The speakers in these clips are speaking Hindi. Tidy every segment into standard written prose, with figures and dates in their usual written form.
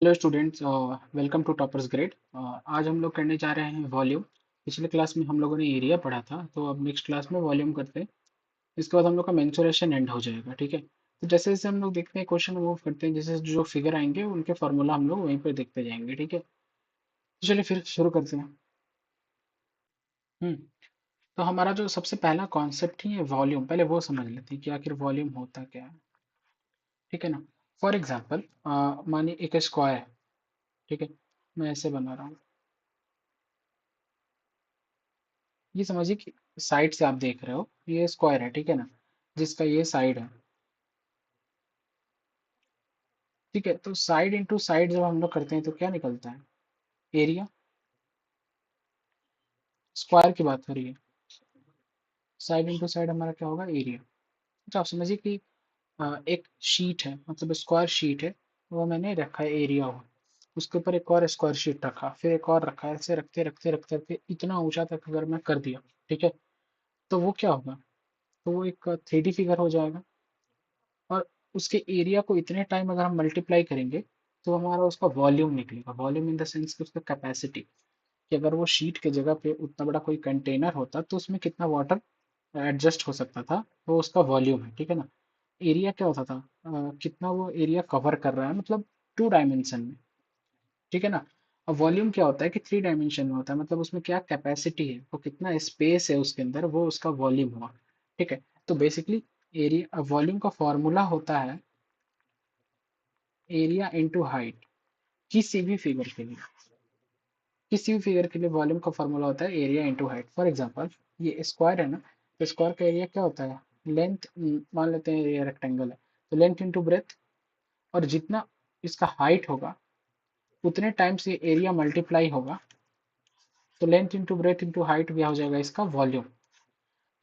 Hello students, welcome to toppers grade. आज हम लोग करने जा रहे हैं वॉल्यूम। पिछले क्लास में हम लोगों ने एरिया पढ़ा था, तो अब नेक्स्ट क्लास में वॉल्यूम करते हैं। इसके बाद हम लोग का मेंसुरेशन एंड हो जाएगा, ठीक है। तो जैसे जैसे हम लोग देखते हैं, क्वेश्चन मूव करते हैं, जैसे जो फिगर आएंगे उनके फार्मूला हम लोग वहीं पर देखते जाएंगे, ठीक है। तो चलिए फिर शुरू करते हैं। हम्म तो हमारा जो सबसे पहला कॉन्सेप्ट ही है वॉल्यूम, पहले वो समझ लेते हैं कि आखिर वॉल्यूम होता क्या है, ठीक है ना। फॉर एग्जाम्पल, मानिए एक स्क्वायर है, ठीक है। मैं ऐसे बना रहा हूँ। ये समझिए कि साइड से आप देख रहे हो, ये स्क्वायर है, ठीक है ना, जिसका ये साइड है। ठीक है, तो साइड इंटू साइड जब हम लोग करते हैं तो क्या निकलता है? एरिया। स्क्वायर की बात करिए, साइड इंटू साइड हमारा क्या होगा? एरिया। अच्छा, आप समझिए कि एक शीट है, मतलब स्क्वायर शीट है, वो मैंने रखा है एरिया हो। उसके ऊपर एक और स्क्वायर शीट रखा, फिर एक और रखा, ऐसे रखते रखते रखते रखते इतना ऊंचा तक अगर मैं कर दिया, ठीक है, तो वो क्या होगा? तो वो एक 3D फिगर हो जाएगा। और उसके एरिया को इतने टाइम अगर हम मल्टीप्लाई करेंगे तो हमारा उसका वॉल्यूम निकलेगा। वॉल्यूम इन द सेंस कि उसका कैपेसिटी, कि अगर वो शीट के जगह पे उतना बड़ा कोई कंटेनर होता तो उसमें कितना वाटर एडजस्ट हो सकता था, वो उसका वॉल्यूम है, ठीक है ना। एरिया क्या होता था? कितना वो एरिया कवर कर रहा है, मतलब 2 डायमेंशन में, ठीक है ना। अब वॉल्यूम क्या होता है कि 3 डायमेंशन में होता है, मतलब उसमें क्या कैपेसिटी है, वो कितना स्पेस है उसके अंदर, वो उसका वॉल्यूम हुआ, ठीक है। तो बेसिकली एरिया वॉल्यूम का फॉर्मूला होता है एरिया इंटू हाइट। किसी भी फिगर के लिए, किसी भी फिगर के लिए वॉल्यूम का फॉर्मूला होता है area into height. For example, ये स्क्वायर है ना, तो स्क्वायर का एरिया क्या होता है? लेंथ, मान लेते हैं ये रेक्टेंगल है, तो लेंथ इंटू ब्रेथ। और जितना इसका हाइट होगा उतने टाइम्स ये एरिया मल्टीप्लाई होगा, तो length into breadth into height क्या हो जाएगा? इसका वॉल्यूम।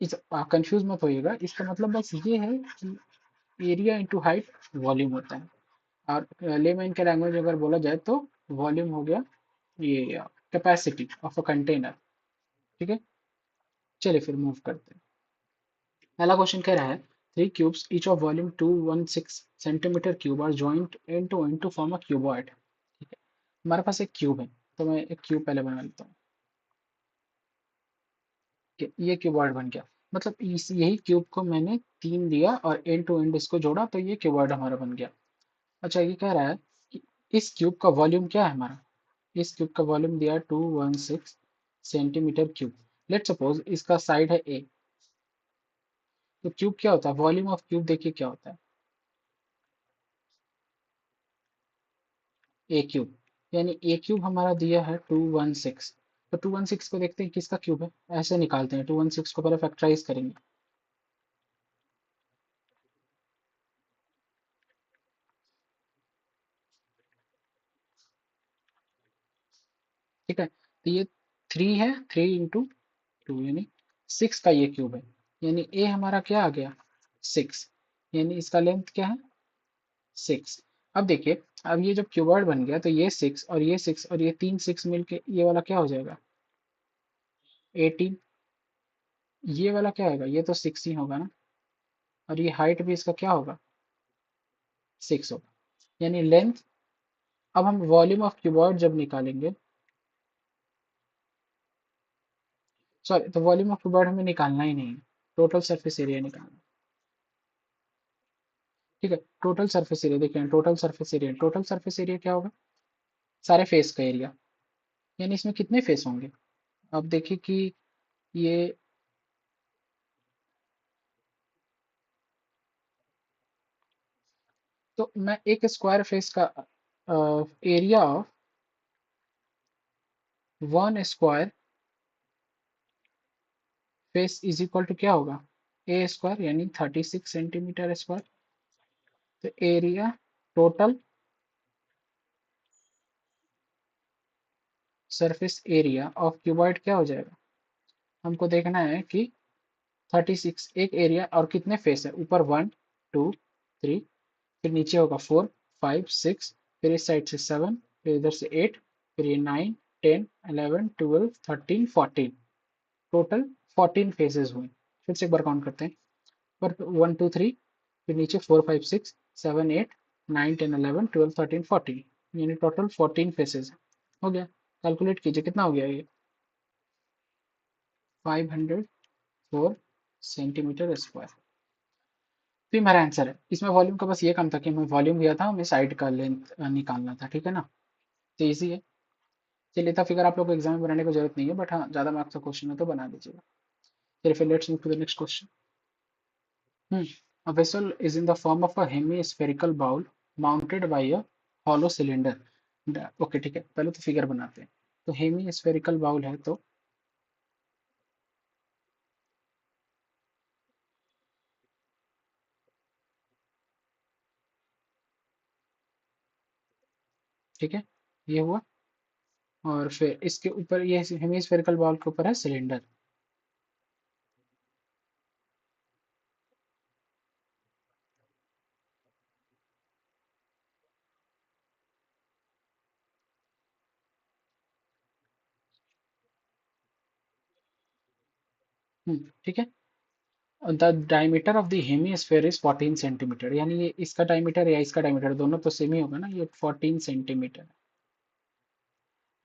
इस कंफ्यूज मत होइएगा, इसका मतलब बस ये है कि एरिया इंटू हाइट वॉल्यूम होता है। और लेमैन के लैंग्वेज अगर बोला जाए तो वॉल्यूम हो गया ये कैपेसिटी ऑफ अ कंटेनर, ठीक है। चलिए फिर मूव करते हैं। पहला क्वेश्चन कह रहा है, three cubes each of volume 216 centimetre cube are joined end to form a cuboid, ठीक है। हमारे पास एक क्यूब है, तो मैं एक क्यूब पहले बना लेता हूँ कि ये क्यूबॉइड बन गया। मतलब इस यही क्यूब को मैंने 3 दिया और एंड टू एंड इसको जोड़ा, तो ये क्यूबॉइड हमारा बन गया। अच्छा, ये कह रहा है कि इस क्यूब का वॉल्यूम क्या है हमारा? इस क्यूब का वॉल्यूम दिया 216 सेंटीमीटर क्यूब। लेट सपोज इसका साइड है ए। तो क्यूब क्या होता है? वॉल्यूम ऑफ क्यूब देखिए क्या होता है, ए क्यूब। यानी ए क्यूब हमारा दिया है 216। तो 216 को देखते हैं किसका क्यूब है, ऐसे निकालते हैं। 216 को पहले फैक्टराइज करेंगे, ठीक है। तो ये 3 है, 3 × 2 यानी 6 का ये क्यूब है। यानी ए हमारा क्या आ गया? 6। यानी इसका लेंथ क्या है? 6। अब देखिए, अब ये जब क्यूबॉइड बन गया तो ये 6 और ये 6 और ये तीन 6 मिलके ये वाला क्या हो जाएगा? 18। ये वाला क्या होगा? ये तो 6 ही होगा ना। और ये हाइट भी इसका क्या होगा? 6 होगा। यानी लेंथ। अब हम वॉल्यूम ऑफ क्यूबॉइड जब निकालेंगे, सॉरी, तो वॉल्यूम ऑफ क्यूबॉइड हमें निकालना ही नहीं है, टोटल सरफेस एरिया निकालना, ठीक है। टोटल सरफेस एरिया देखिए, टोटल सरफेस एरिया क्या होगा? सारे फेस का एरिया। यानी इसमें कितने फेस होंगे? अब देखिए कि ये, तो मैं एक स्क्वायर फेस का area of one square face is equal to क्या होगा? ए स्क्वायर, यानी 36 सेंटीमीटर स्क्वायर। तो area total surface area of cuboid क्या हो जाएगा? हमको देखना है कि 36 एक एरिया, और कितने फेस है? ऊपर 1 2 3, फिर नीचे होगा 4 5 6, फिर इस साइड से 7, फिर इधर से 8, फिर ये 9 10 11 12 13 14, टोटल 14 फेजेस हुए। फिर से एक बार काउंट करते हैं। पर 1 2 3, फिर नीचे 4 5 6 7 8 9 10 11 12 13 14, यानी टोटल 14 फेसेस है। हो गया, कैलकुलेट कीजिए कितना हो गया ये। 504 सेंटीमीटर स्क्वायर। तो ये मेरा आंसर है। इसमें वॉल्यूम का बस ये काम था कि मैं वॉल्यूम दिया था, हमें साइड का लेंथ निकालना था, ठीक है ना। तो ईजी है। चलिए, इतना फिगर आप लोग को एग्जाम में बनाने की जरूरत नहीं है, बट हाँ ज़्यादा मार्क्स का क्वेश्चन है तो बना लीजिएगा। चलिए फिर let's move to the next question. A vessel is in the form of a hemispherical bowl mounted by a hollow cylinder. Okay ठीक है, पहले तो फिगर बनाते हैं। तो हेमी बाउल है तो ठीक है, ये हुआ। और फिर इसके ऊपर ये हेमी बाउल के ऊपर है सिलेंडर। ठीक है। The diameter of the hemisphere is 14 centimetre, यानी ये इसका डायमीटर या इसका डायमीटर दोनों तो सेम ही होगा ना, ये 14 centimetre.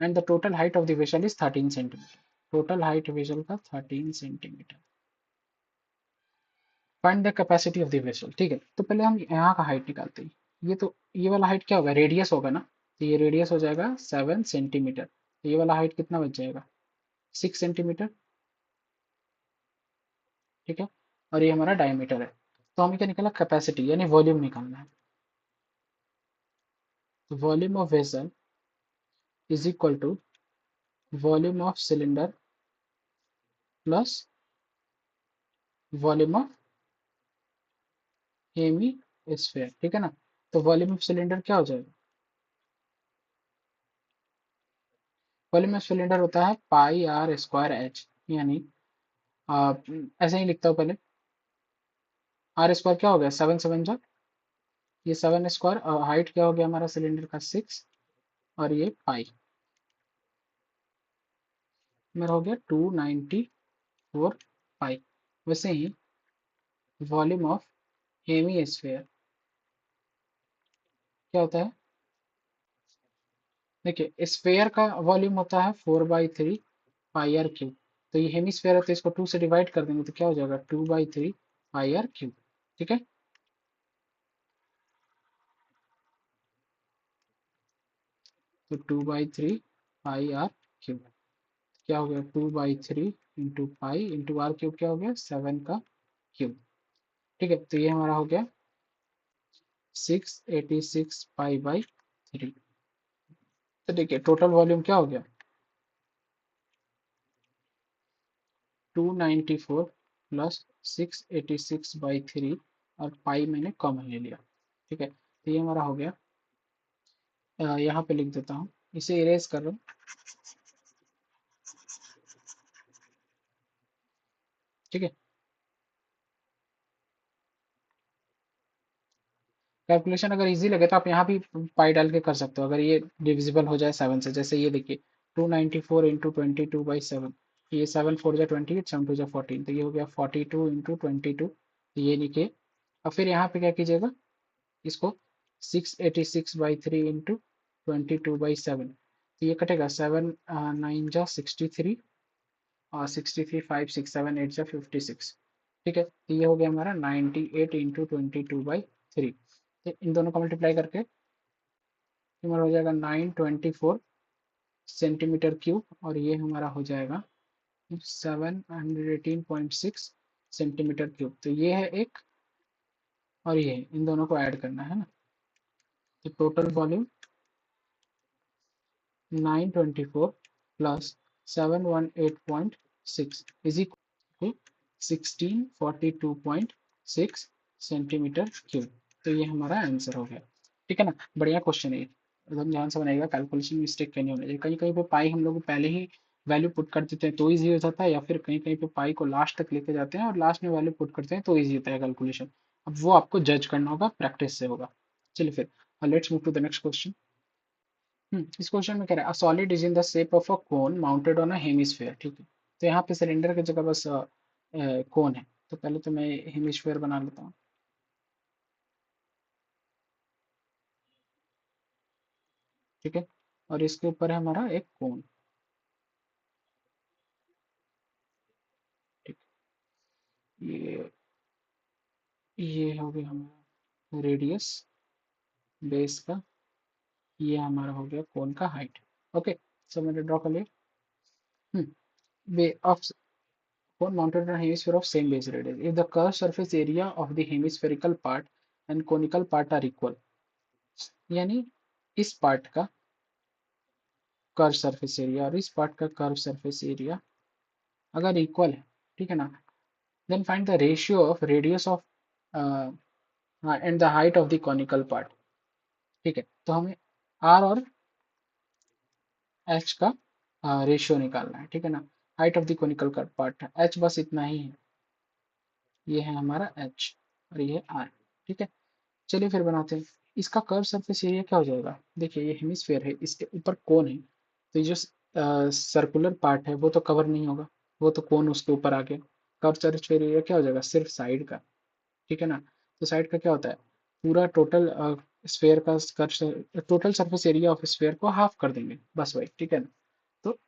And the total height of the vessel is 13 centimetre. Total height vessel का 13 centimetre. Find the capacity of the vessel. ठीक है, तो पहले हम यहाँ का हाइट निकालते हैं। ये तो ये वाला हाइट क्या होगा, रेडियस होगा ना। तो ये रेडियस हो जाएगा 7 सेंटीमीटर। तो ये वाला हाइट कितना बच जाएगा, 6 सेंटीमीटर। ठीक है, और ये हमारा डायमीटर है। तो हमें क्या निकाला, कैपेसिटी यानी वॉल्यूम निकालना है। तो volume of vessel is equal to volume of cylinder plus volume of hemisphere. ठीक है ना। तो वॉल्यूम ऑफ सिलेंडर क्या हो जाएगा, वॉल्यूम ऑफ सिलेंडर होता है पाई आर स्क्वायर एच। यानी ऐसे ही लिखता हूँ पहले। आर स्क्वायर क्या हो गया, 7 7 जा, ये 7 स्क्वायर। और हाइट क्या हो गया हमारा सिलेंडर का, 6। और ये पाई मेरा हो गया 294 पाई। वैसे ही वॉल्यूम ऑफ हेमी स्फीयर क्या होता है, देखिए स्फीयर का वॉल्यूम होता है 4/3 पाई आर क्यूब। तो ये हेमी स्फीयर है तो इसको 2 से डिवाइड कर देंगे तो क्या हो जाएगा, 2/3 पाई आर क्यूब। ठीक है, तो 2/3 पाई आर क्यूब क्या हो गया, 2/3 into pi into r cube क्या हो गया, 7 का क्यूब। ठीक है, तो ये हमारा हो गया 686 पाई/3। तो देखिए टोटल वॉल्यूम क्या हो गया, 294 प्लस 686/3। और पाई मैंने कॉमन ले लिया। ठीक है, तो ये हमारा हो गया। यहाँ पे लिख देता हूँ, इसे इरेज कर रहा हूँ। ठीक है, कैलकुलेशन अगर इजी लगे तो आप यहाँ भी पाई डाल के कर सकते हो, अगर ये डिविजिबल हो जाए 7 से। जैसे ये देखिए 294 इंटू 22/7, ये 7 4 जा 28, 7 2 जा 14, तो ये हो गया 42 इंटू 22। तो ये लिखिए। और फिर यहाँ पे क्या कीजिएगा, इसको 686/3 इंटू 22/7। तो ये कटेगा 7 9 जा 63, और 63 5 6 7 8 जा 56। ठीक है, तो ये हो गया हमारा 98 इंटू 22/3। तो इन दोनों का मल्टीप्लाई करके हमारा हो जाएगा 924 सेंटीमीटर क्यूब। और ये हमारा हो जाएगा 718.6 सेंटीमीटर क्यूब। तो ये है एक, और ये है, इन दोनों को ऐड करना है ना। तो total volume 924 plus 718.6 is equal to 1642.6 centimetre cube. तो ये हमारा आंसर हो गया। ठीक है ना, बढ़िया क्वेश्चन है ये। एकदम ध्यान से बनाइएगा, कैलकुलेशन मिस्टेक कहीं नहीं होना चाहिए। कहीं कहीं पे पाई हम लोग पहले ही वैल्यू पुट कर देते हैं तो ईजी हो जाता है, या फिर कहीं कहीं पे पाई को लास्ट तक लेके जाते हैं और लास्ट में वैल्यू पुट करते हैं तो ईजी होता है कैलकुलेशन। अब वो आपको जज करना होगा, प्रैक्टिस से होगा। चलिए फिर let's move to the next question. इस क्वेश्चन में कह रहा है solid is in the shape of a cone mounted on a hemisphere. ठीक है, तो यहाँ पे सिलेंडर की जगह बस कोन है। तो पहले तो मैं हेमिस्फीयर बना लेता हूँ। ठीक है, और इसके ऊपर है हमारा एक कोन। ठीक, ये हो गया हमारा रेडियस बेस का, ये हमारा हो गया कोन का हाइट। ओके, सो मैंने ड्रॉ कर लिया। Way of cone mounted on a hemisphere of same base radius. If the curved surface area of the hemispherical part and conical part are equal, यानी इस पार्ट का कर्व सरफेस एरिया और इस पार्ट का कर्व सरफेस एरिया अगर इक्वल है, ठीक है ना, then find the ratio of radius of and the height of the conical part. ठीक है, तो हमें आर और एच का रेशियो निकालना है, ठीक है ना। Height of the conical part है एच, बस इतना ही है, ये है हमारा एच और ये आर। ठीक है, चलिए फिर बनाते हैं। इसका कर्व सरफेस एरिया क्या हो जाएगा, देखिए ये हेमिस्फेयर है, इसके ऊपर कोन है, तो ये जो सर्कुलर पार्ट है वो तो कवर नहीं होगा, वो तो कोन उसके ऊपर आ गया। कर्व सरफेस एरिया क्या हो जाएगा, सिर्फ साइड का। ठीक है ना, तो साइड का क्या होता है, पूरा टोटल स्फेयर का curve, total surface area of sphere को हाफ कर देंगे, बस वही। ठीक है ना, तो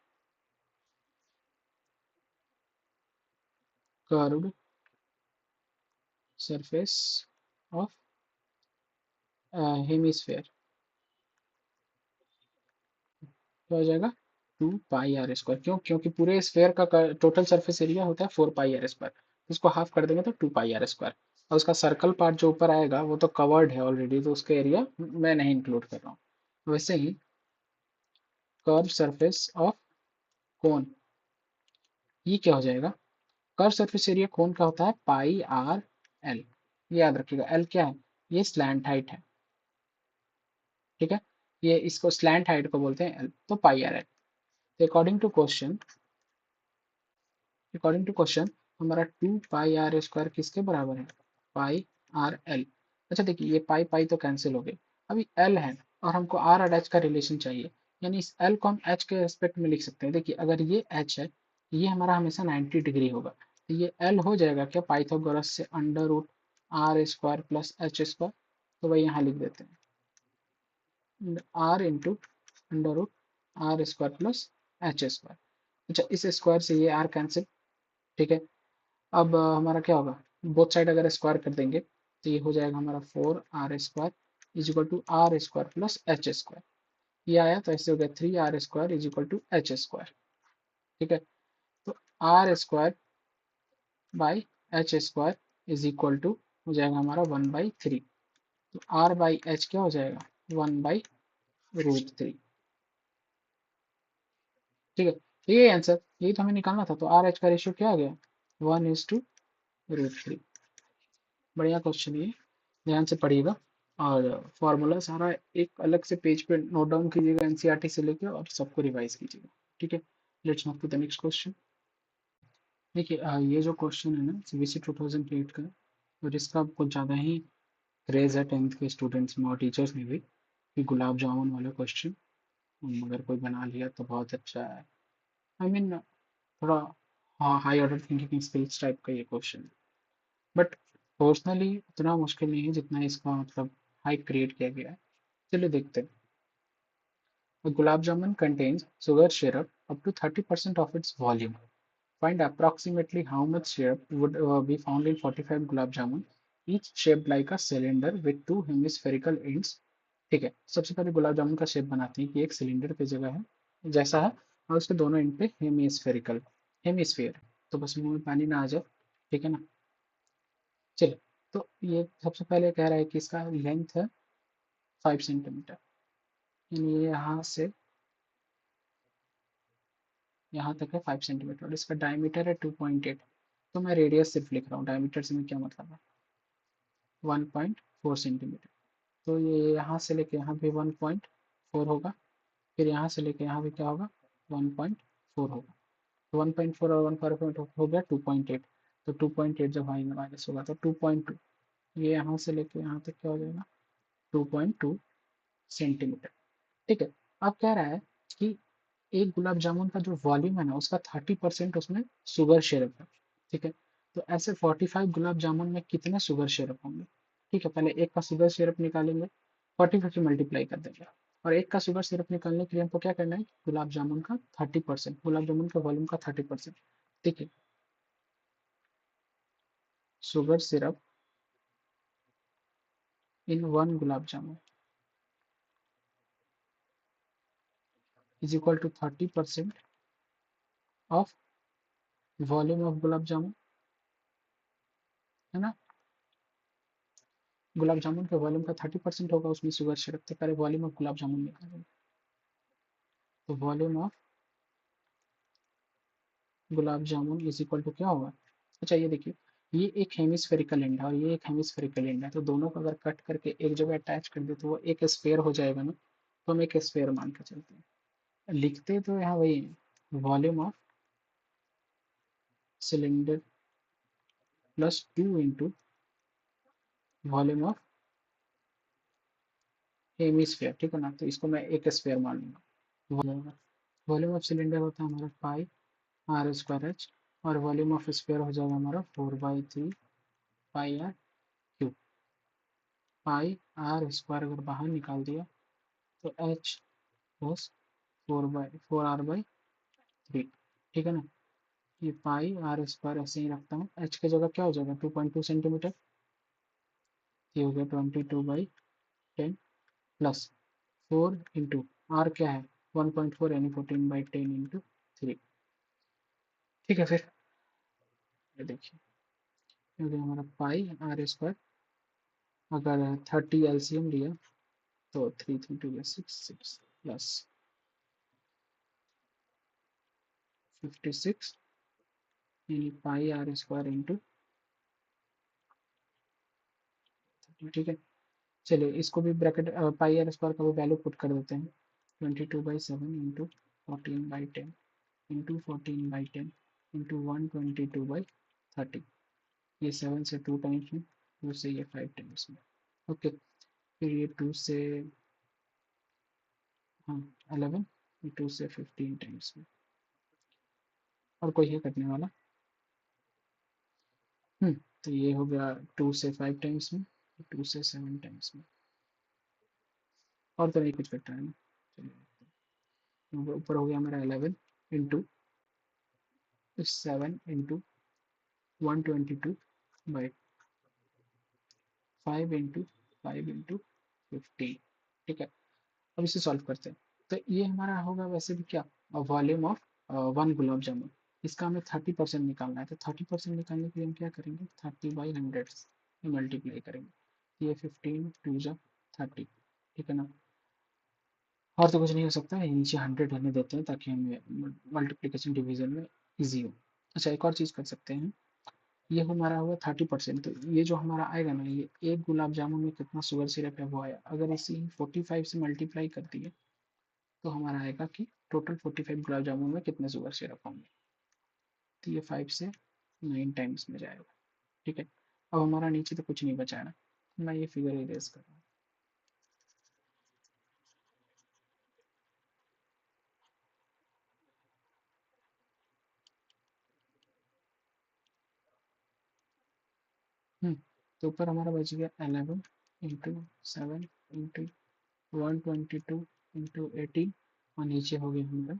कर्व सरफेस ऑफ हेमिस्फेयर क्या हो जाएगा, 2 पाई r स्क्वायर। क्यों, क्योंकि पूरे स्फेयर का टोटल सरफेस एरिया होता है 4 पाई r स्क्वायर, उसको हाफ कर देंगे तो 2 पाई r स्क्वायर। और उसका सर्कल पार्ट जो ऊपर आएगा वो तो कवर्ड है ऑलरेडी, तो उसका एरिया मैं नहीं इंक्लूड कर रहा हूँ। वैसे ही कर्व सरफेस ऑफ कोन, ये क्या हो जाएगा, कर्व सरफेस एरिया कोन का होता है पाई r l। याद रखिएगा l क्या है, ये स्लैंट हाइट है। ठीक है, ये इसको स्लैंट हाइट को बोलते हैं l, तो पाई r l। तो अकॉर्डिंग टू क्वेश्चन हमारा 2 पाई r स्क्वायर किसके बराबर है, पाई r l। अच्छा देखिए, ये पाई पाई तो कैंसिल हो गए, अभी l है और हमको r और h का रिलेशन चाहिए, यानी इस l को हम h के रेस्पेक्ट में लिख सकते हैं। देखिए अगर ये h है, ये हमारा हमेशा 90 डिग्री होगा, तो ये l हो जाएगा क्या, पाइथागोरस से under root r square plus h square, तो वही यहाँ लिख देते हैं, r into under root r square plus h square. अच्छा, इस स्क्वायर से ये r कैंसिल। ठीक है, अब हमारा क्या होगा, बोथ साइड अगर स्क्वायर कर देंगे तो ये हो जाएगा हमारा 4 r square is equal to r square plus h square. ये आया तो ऐसे हो गया 3 r square is equal to h square. ठीक है, तो r square by h square is equal to हो जाएगा हमारा 1/3। तो आर बाई एच क्या हो जाएगा, 1/√3। ठीक है, ये आंसर, यही तो हमें निकालना था, तो आर एच का रेशियो क्या आ गया, 1:√3। बढ़िया क्वेश्चन ये, ध्यान से पढ़िएगा। और फार्मूला सारा एक अलग से पेज पे नोट डाउन कीजिएगा एनसीईआरटी से लेके, और सबको रिवाइज कीजिएगा। ठीक है, let's move to the next question. देखिए ये जो क्वेश्चन है ना सीबीएसई 2008 का है, और इसका कुछ ज़्यादा ही क्रेज है 10th के स्टूडेंट्स में और टीचर्स में भी, कि गुलाब जामुन वाला क्वेश्चन अगर कोई बना लिया तो बहुत अच्छा है। आई मीन थोड़ा हाँ high order thinking skills type का ये क्वेश्चन है, बट पर्सनली उतना मुश्किल नहीं है जितना इसका मतलब हाइप क्रिएट किया गया है। चलिए देखते हैं। A gulab jamun contains sugar syrup up to 30% of its volume. Find approximately how much syrup would be found in 45 gulab jamun, each shaped like a cylinder with two hemispherical ends. ठीक है, सबसे पहले गुलाब जामुन का शेप बनाते हैं कि एक सिलेंडर पे जगह है जैसा है, और उसके दोनों एंड पे हेमिस्फेरिकल हेमिस्फेयर, तो बस मुंह में पानी ना आ जाए। ठीक है ना, चलिए। तो ये सबसे पहले कह रहा है कि इसका लेंथ है 5 सेंटीमीटर, यानी ये यहाँ से यहाँ तक है 5 सेंटीमीटर, और इसका डायमीटर है 2.8। तो मैं रेडियस सिर्फ लिख रहा हूँ, डायमीटर से मैं क्या मतलब है, 1.4 सेंटीमीटर। तो ये यहाँ से लेके यहाँ भी 1.4 होगा, फिर यहाँ से लेके यहाँ भी क्या होगा, 1.4 होगा। तो 1.4 और 1.4 हो गया 2.8, तो 2.8 जब भाई में माइनस होगा तो 2.2, ये यहाँ से लेके यहाँ तक क्या हो जाएगा, 2.2 सेंटीमीटर। ठीक है, अब कह रहा है कि एक गुलाब जामुन का जो वॉल्यूम है ना उसका 30% उसमें शुगर सिरप है। ठीक है, तो ऐसे 45 गुलाब जामुन में कितने शुगर सिरप होंगे। ठीक है, पहले एक का शुगर सिरप निकालेंगे, 40 से मल्टीप्लाई कर देंगे। और एक का शुगर सिरप निकालने के लिए हमको क्या करना है, गुलाब जामुन का 30%, गुलाब जामुन के वॉल्यूम का 30%। ठीक है, sugar syrup in one gulab jamun is equal to 30% of volume of gulab jamun, है ना। गुलाब जामुन के वॉल्यूम का 30% होगा उसमें शुगर सिरप, तो पहले वॉल्यूम ऑफ गुलाब जामुन निकालेंगे। तो volume of gulab jamun is equal to क्या होगा। अच्छा ये देखिए, ये एक हेमिस्फेरिकल एंड है और ये एक हेमिस्फेरिकल एंड है, तो दोनों को अगर कट करके एक जगह अटैच कर दे तो वो एक स्फेयर हो जाएगा ना, तो हम एक स्फेयर मान के चलते हैं। लिखते तो यहाँ वही है, volume of cylinder plus 2 into volume of hemisphere, ठीक है ना, तो इसको मैं एक स्फेयर मान लूंगा। वॉल्यूम ऑफ सिलेंडर होता है हमारा पाई आर स्क्वायर एच, और वॉल्यूम ऑफ स्फेयर हो जाएगा हमारा 4/3 pi r cube. Pi r square अगर बाहर निकाल दिया तो एच प्लस 4/4r/3, ठीक है ना। ये पाई आर स्क्वायर ऐसे ही रखता हूँ, एच की जगह क्या हो जाएगा 2.2 सेंटीमीटर, ये हो गया 22/10 प्लस 4 इंटू आर क्या है 1.4 यानी 14/10 इंटू 3। ठीक है, फिर ये देखिए, ये हो गया हमारा पाई आर स्क्वायर, अगर 30 एलसीएम लिया तो 3 3 2 6 6 प्लस 56 यानी पाई आर स्क्वायर इंटू, ठीक है। चलिए इसको भी ब्रैकेट पाई आर स्क्वायर का भी वैल्यू पुट कर देते हैं, 22/7 इंटू 14/10 इंटू 14/10 इंटू 122/30। ये 7 से 2 टाइम्स में, 2 से ये 5 टाइम्स में। ओके, फिर ये 2 से, हाँ 11, 2 से 15 टाइम्स में। और कोई है कटने वाला। तो ये हो गया 2 से 5 टाइम्स में, 2 से 7 टाइम्स में। और तो नहीं कुछ कट रहा है ना। चलिए ऊपर हो गया मेरा 11 इंटू 7 इंटू 122/5 इंटू ठीक है। अब इसे सॉल्व करते हैं, तो ये हमारा होगा वैसे भी क्या, वॉल्यूम ऑफ वन गुलाब जामुन। इसका हमें 30% निकालना है, तो 30% निकालने के लिए हम क्या करेंगे, 30/100 से मल्टीप्लाई करेंगे, ये 15 2 जा 30, ठीक है ना। और तो कुछ नहीं हो सकता है, नीचे 100 रहने देते हैं ताकि हमें मल्टीप्लिकेशन डिवीजन में ईजी हो। अच्छा एक और चीज़ कर सकते हैं, ये हमारा हुआ 30%, तो ये जो हमारा आएगा ना, ये एक गुलाब जामुन में कितना शुगर सिरप है वो आया, अगर इसी 45 से मल्टीप्लाई कर दिए तो हमारा आएगा कि टोटल 45 गुलाब जामुन में कितने शुगर सिरप होंगे, तो ये 5 से 9 टाइम्स में जाएगा। ठीक है, अब हमारा नीचे तो कुछ नहीं बचा है ना, मैं ये फिगर इरेज कर रहा हूँ। तो ऊपर हमारा बच गया 11 इंटू 7 इंटू 122 इंटू 18, और नीचे हो गया हमारा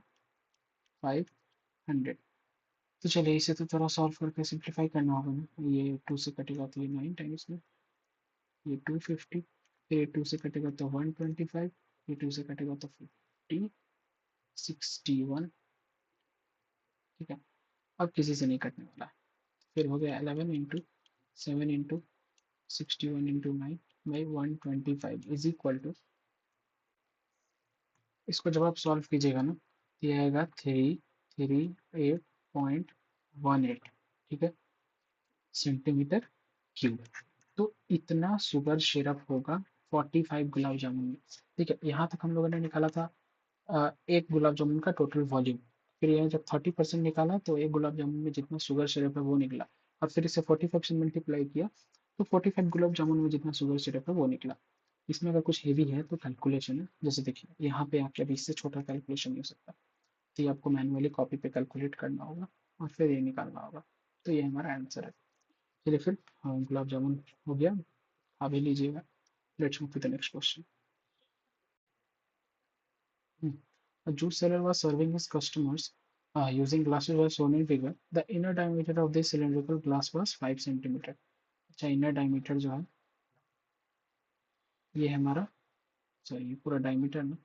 500। तो चलिए इसे तो थोड़ा सॉल्व करके सिंप्लीफाई करना होगा ना, ये 2 से कटेगा तो ये 9 टाइम्स में, ये 250, फिर 2 से कटेगा तो 125, ये 2 से कटेगा तो 50, 61, ठीक है। अब किसी से नहीं कटने वाला, फिर हो गया 11 into 7 into 61 into 9/125 is equal to, इसको जब आप सॉल्व कीजिएगा ना तो ये आएगा 338.18, ठीक है, सेंटीमीटर क्यूब। तो इतना शुगर सिरप होगा 45 गुलाब जामुन में। ठीक है, यहाँ तक हम लोगों ने निकाला था एक गुलाब जामुन का टोटल वॉल्यूम, फिर यहाँ जब 30% निकाला तो एक गुलाब जामुन में जितना शुगर सिरप है वो निकला, और फिर इसे 45 से मल्टीप्लाई किया तो 45 गुलाब जामुन में जितना शुगर सिरप है वो निकला। इसमें अगर कुछ हेवी है तो कैलकुलेशन है, जैसे देखिए यहाँ पे आके अभी इससे छोटा कैलकुलेशन नहीं हो सकता, तो ये आपको मैनुअली कॉपी पे कैलकुलेट करना होगा और फिर ये निकालना होगा। तो ये हमारा आंसर है। चलिए फिर, हाँ गुलाब जामुन हो गया, खा भी लीजिएगा। Let's move to the next question. A juice seller was serving his customers using glasses as shown in figure. The inner diameter of this cylindrical glass was 5 centimeter. अच्छा इनर डायमीटर जो है ये है हमारा, सॉरी ये पूरा डायमीटर ना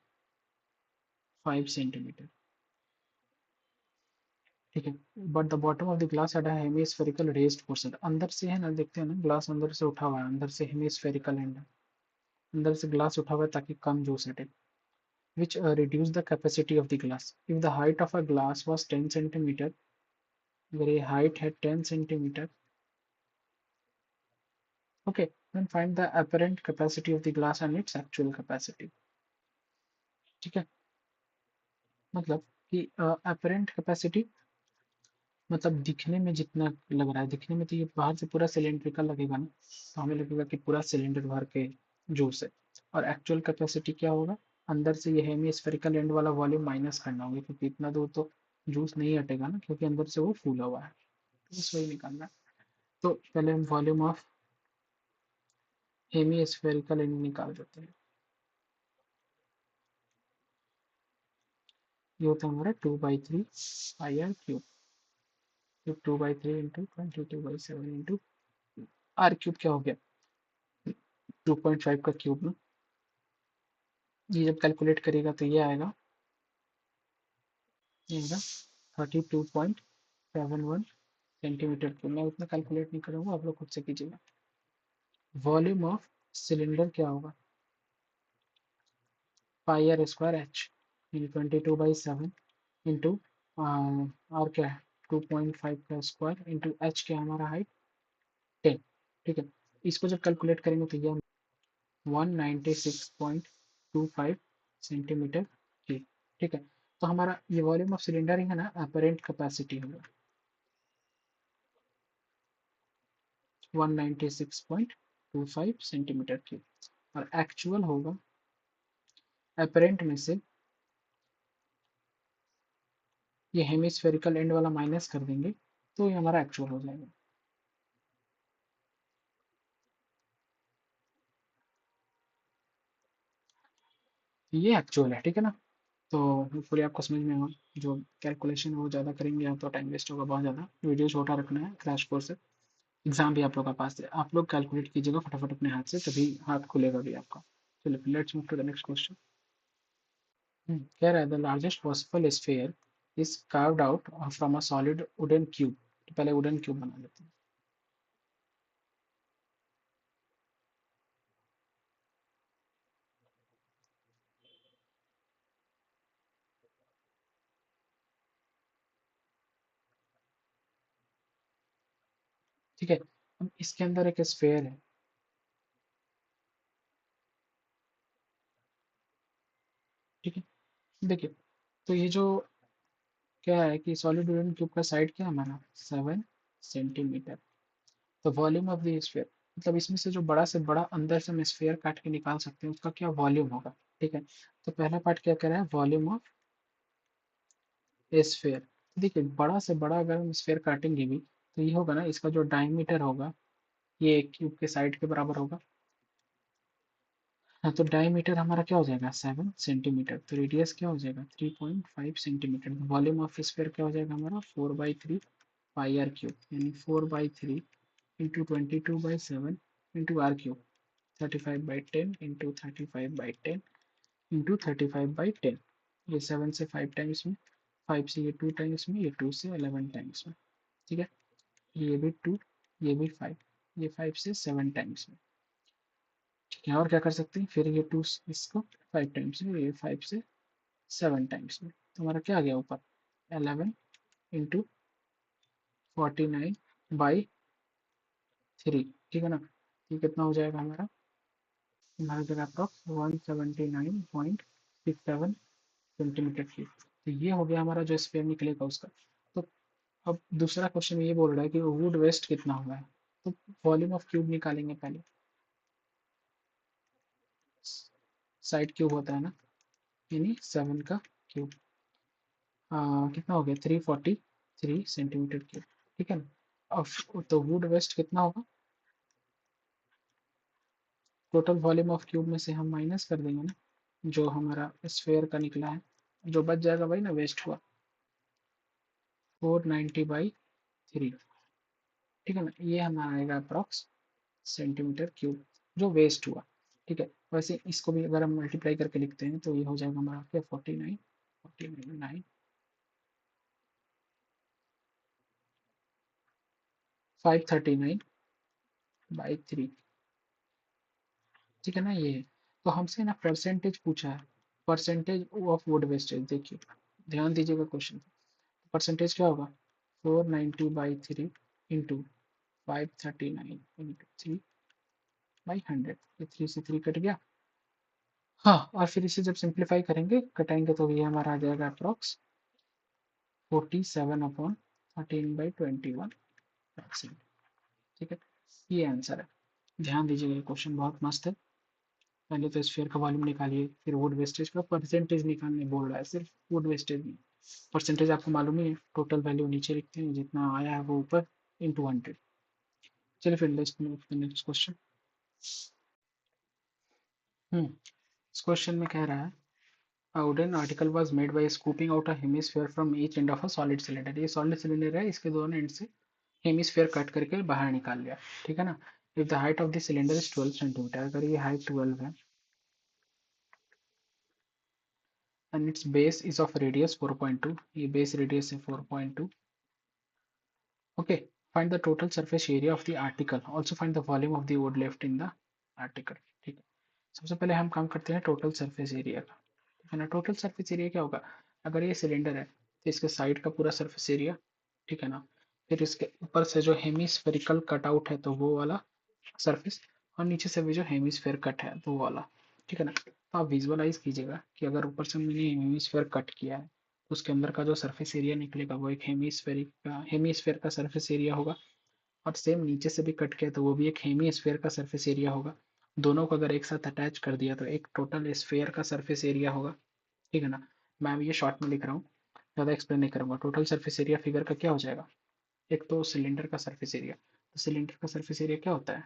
5 सेंटीमीटर, ठीक है। But the bottom of the glass had a hemispherical raised portion, अंदर से है ना, देखते हैं ना ग्लास अंदर से उठा हुआ है, अंदर से हेमिस्फेरिकल एंड है, अंदर से ग्लास उठा हुआ है ताकि कम जूस हटे, which reduce the capacity of the glass. If the height of a glass was 10 centimeter, अगर ये height है 10 centimeter, okay, then find the apparent capacity of the glass and its actual capacity. ठीक है, मतलब कि apparent capacity मतलब दिखने में जितना लग रहा है, दिखने में तो ये बाहर से पूरा सिलेंड्रिकल लगेगा ना, तो हमें लगेगा कि पूरा सिलेंडर भर के जूस है। और एक्चुअल कैपेसिटी क्या होगा, अंदर से ये हेमी स्फेरिकल एंड वाला वॉल्यूम माइनस करना होगा, क्योंकि इतना दूर तो जूस नहीं हटेगा ना, क्योंकि अंदर से वो फूला हुआ है, तो बस वही निकालना है। तो पहले हम volume of hemispherical end निकाल देते हैं। ये होता है हमारा 2/3 pi r cube, 2/3 into 22/7 into r cube क्या हो गया 2.5 का क्यूब ना, ये जब कैलकुलेट करेगा तो ये आएगा, ये आएगा 32.71 सेंटीमीटर क्यूब। मैं उतना कैलकुलेट नहीं करूँगा, आप लोग खुद से कीजिएगा। वॉल्यूम ऑफ सिलेंडर क्या होगा, पाई आर स्क्वायर एच, 22/7 इंटू और क्या है 2.5 का स्क्वायर इंटू एच क्या है हमारा हाइट 10, ठीक है। इसको जब कैलकुलेट करेंगे तो ये 196.25 सेंटीमीटर क्यूब, ठीक है। तो हमारा ये वॉल्यूम ऑफ सिलेंडर है ना, अपेरेंट कैपेसिटी होगा 196.25 सेंटीमीटर क्यूब, और एक्चुअल होगा अपेरेंट में से ये हेमिस्फेरिकल एंड वाला माइनस कर देंगे तो ये हमारा एक्चुअल हो जाएगा। ये एक्चुअल है, ठीक है ना। तो होपफुली आपको समझ में होगा, जो कैलकुलेशन वो ज़्यादा करेंगे या तो टाइम वेस्ट होगा बहुत ज़्यादा, वीडियो छोटा रखना है, क्रैश कोर्स है, एग्जाम भी आप लोग का पास है, आप लोग कैलकुलेट कीजिएगा फटाफट अपने हाथ से, तभी हाथ खुलेगा भी आपका। चलिए let's move to the next question. कह रहा है the largest possible sphere is carved out from a solid wooden cube, तो पहले वुडन क्यूब बना लेते हैं। ठीक है, अब इसके अंदर एक स्फीयर है, ठीक है। देखिए, तो ये जो क्या है कि सॉलिड वुडन क्यूब का साइड क्या है हमारा 7 सेंटीमीटर, तो वॉल्यूम ऑफ द स्फीयर मतलब इसमें से जो बड़ा से बड़ा अंदर से हम स्फीयर काट के निकाल सकते हैं उसका क्या वॉल्यूम होगा, ठीक है। तो पहला पार्ट क्या कह रहा है, वॉल्यूम ऑफ स्फीयर। देखिए बड़ा से बड़ा अगर हम स्फीयर काटेंगे भी तो ये होगा ना, इसका जो डायमीटर होगा ये क्यूब के साइड के बराबर होगा, हाँ। तो डायमीटर हमारा क्या हो जाएगा 7 सेंटीमीटर, तो रेडियस क्या हो जाएगा 3.5 सेंटीमीटर, वॉल्यूम ऑफ स्फीयर क्या हो जाएगा हमारा 4/3 पाई आर क्यूब, यानी 4/3 into 22/7 into r cube, 35/10 into 35/10 into 35/10, ये 7 से 5 टाइम्स में, 5 से ये 2 टाइम्स में, ये 2 से 11 टाइम्स में, ठीक है। ये भी 2, ये भी 5, ये 5 से 7 टाइम्स में, ठीक है। और क्या कर सकते हैं फिर, ये 2 इसको 5 टाइम्स में, ये 5 से 7 टाइम्स में, तो हमारा क्या आ गया ऊपर 11 इंटू 49/3, ठीक है ना। ये कितना हो जाएगा हमारा, हमारा जगह अप्रॉक्स 179.67 सेंटीमीटर क्यूब, तो ये हो गया हमारा जो स्पेयर निकलेगा उसका। तो अब दूसरा क्वेश्चन ये बोल रहा है कि वुड वेस्ट कितना हुआ है, तो वॉल्यूम ऑफ क्यूब निकालेंगे पहले, साइड क्यूब होता है ना, यानी 7 का क्यूब, कितना हो गया 343 सेंटीमीटर क्यूब, ठीक है ना। अब तो वुड वेस्ट कितना होगा, टोटल वॉल्यूम ऑफ क्यूब में से हम माइनस कर देंगे ना जो हमारा स्फेयर का निकला है, जो बच जाएगा वही ना वेस्ट हुआ, 490/3, ठीक है ना, ये हमारा आएगा अप्रॉक्स सेंटीमीटर क्यूब जो वेस्ट हुआ। ठीक है, वैसे इसको भी अगर हम मल्टीप्लाई करके लिखते हैं तो ये हो जाएगा हमारा क्या, 49 539/3, ठीक है ना ये। तो हमसे ना परसेंटेज पूछा है, परसेंटेज ऑफ वुड वेस्टेज, देखिए ध्यान दीजिएगा क्वेश्चन। परसेंटेज क्या होगा, 490/3 इंटू 539 इंटू 3/100, ये 3 से 3 कट गया। हाँ, और फिर इसे जब सिंप्लीफाई करेंगे कटाएंगे तो ये हमारा आ जाएगा अप्रॉक्स 47/13/21%, ठीक है, ये आंसर है। ध्यान दीजिएगा ये क्वेश्चन बहुत मस्त है। पहले तो स्फीयर का वॉल्यूम निकालिए, फिर वुड वेस्टेज का परसेंटेज निकालने बोल रहा है, सिर्फ वुड वेस्टेज नहीं। परसेंटेज आपको मालूम ही है, टोटल वैल्यू नीचे लिखते हैं, जितना आया है वो ऊपर इंटू 100। चलिए फिर let's move to next question. इस क्वेश्चन में कह रहा है a wooden article was made by scooping out a hemisphere from each end of a solid cylinder। ये सॉलिड सिलेंडर है, इसके दोनों एंड से हेमिस्फेयर कट करके बाहर निकाल लिया, ठीक है ना। If the height of the cylinder is 12 centimetre, अगर ये हाइट 12 है and it's base is of radius 4.2, ये बेस रेडियस है 4.2, okay. Find the total surface area of the article, also find the volume of the wood left in the article, ठीक है। सबसे पहले हम काम करते हैं टोटल सरफेस एरिया का, ठीक है ना। टोटल सरफेस एरिया क्या होगा, अगर ये सिलेंडर है तो इसके साइड का पूरा सरफेस एरिया, ठीक है ना। फिर इसके ऊपर से जो हेमिस्फेरिकल कटआउट है तो वो वाला सरफेस, और नीचे से भी जो हेमिस्फेयर कट है वो वाला, ठीक है ना। तो आप विजुअलाइज कीजिएगा कि अगर ऊपर से मैंने हेमिस्फेयर कट किया है तो उसके अंदर का जो सरफेस एरिया निकलेगा वो एक हेमिस्फेयर का सरफेस एरिया होगा, और सेम नीचे से भी कट किया तो वो भी एक हेमिस्फेयर का सरफेस एरिया होगा। दोनों को अगर एक साथ अटैच कर दिया तो एक टोटल स्फेयर का सरफेस एरिया होगा, ठीक है ना। मैं अभी ये शॉर्ट में लिख रहा हूँ, ज़्यादा एक्सप्लेन नहीं करूँगा। टोटल सरफेस एरिया फिगर का क्या हो जाएगा, एक तो सिलेंडर का सरफेस एरिया, तो सिलेंडर का सरफेस एरिया क्या होता है,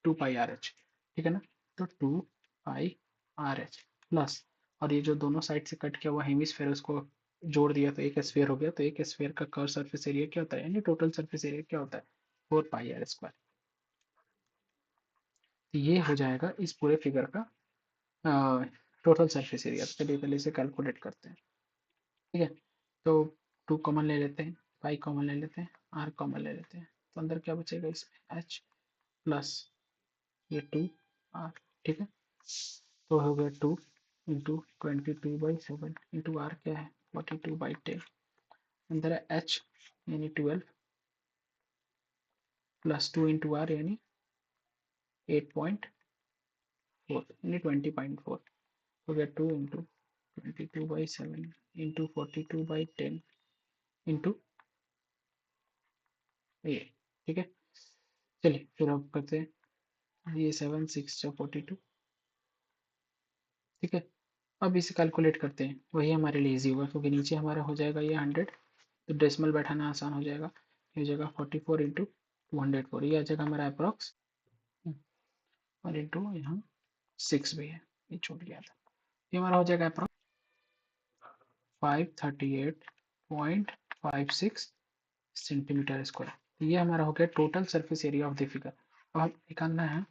2πRH, ठीक है ना। तो 2πRH प्लस, और ये जो दोनों साइड से कट किया हुआ हेमिस्फेयर उसको जोड़ दिया तो एक स्फेयर हो गया, तो एक स्फेयर का कर्व सरफेस एरिया क्या होता है, यानी टोटल सरफेस एरिया क्या होता है, 4πR²। तो ये हो जाएगा इस पूरे फिगर का टोटल सरफेस एरिया। चलिए पहले इसे कैलकुलेट करते हैं, ठीक है। तो 2 कॉमन ले लेते हैं, पाई कॉमन ले लेते हैं, आर कॉमन ले लेते हैं, तो अंदर क्या बचेगा इसमें, एच प्लस ये 2 आर, ठीक है। तो हो गया 2 इंटू 22/7 इंटू आर क्या है 42/10, अंदर है एच यानी 12 प्लस 2 इंटू आर यानी 8.4 यानी 20.4, हो गया 2 इंटू 22/7 इंटू 42/10 इंटू ये, ठीक है। चलिए फिर अब करते हैं, ये 7 6 42, ठीक है। अब इसे कैलकुलेट करते हैं, वही हमारे लिए इजी होगा क्योंकि नीचे हमारा हो जाएगा ये 100, तो डेसिमल बैठाना आसान हो जाएगा। ये हो जाएगा 44 इंटू 204, ये आ जाएगा हमारा अप्रॉक्स, और इंटू यहाँ 6 भी है, ये छूट गया था, ये हमारा हो जाएगा अप्रॉक्स 538.56 सेंटीमीटर स्क्वायर। ये हमारा हो गया total surface area of the figure. अब हम निकालना है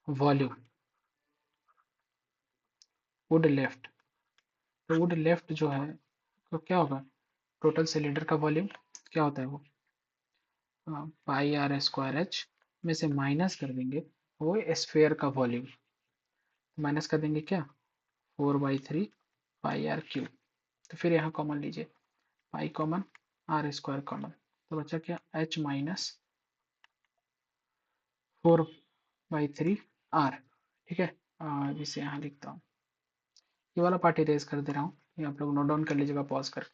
वॉल्यूम, वुड लेफ्ट। तो वुड लेफ्ट जो है तो क्या होगा, टोटल सिलेंडर का वॉल्यूम क्या होता है वो, πr²h में से माइनस कर देंगे वो स्फेयर का वॉल्यूम, माइनस कर देंगे क्या, 4/3 πr³ तो फिर यहाँ कॉमन लीजिए, पाई कॉमन, r² कॉमन, तो बचा क्या h माइनस 4/3 r, ठीक है। इसे यहाँ लिखता हूँ, ये वाला पार्ट इरेज कर दे रहा हूँ, ये आप लोग नोट डाउन कर लीजिएगा पॉज कर।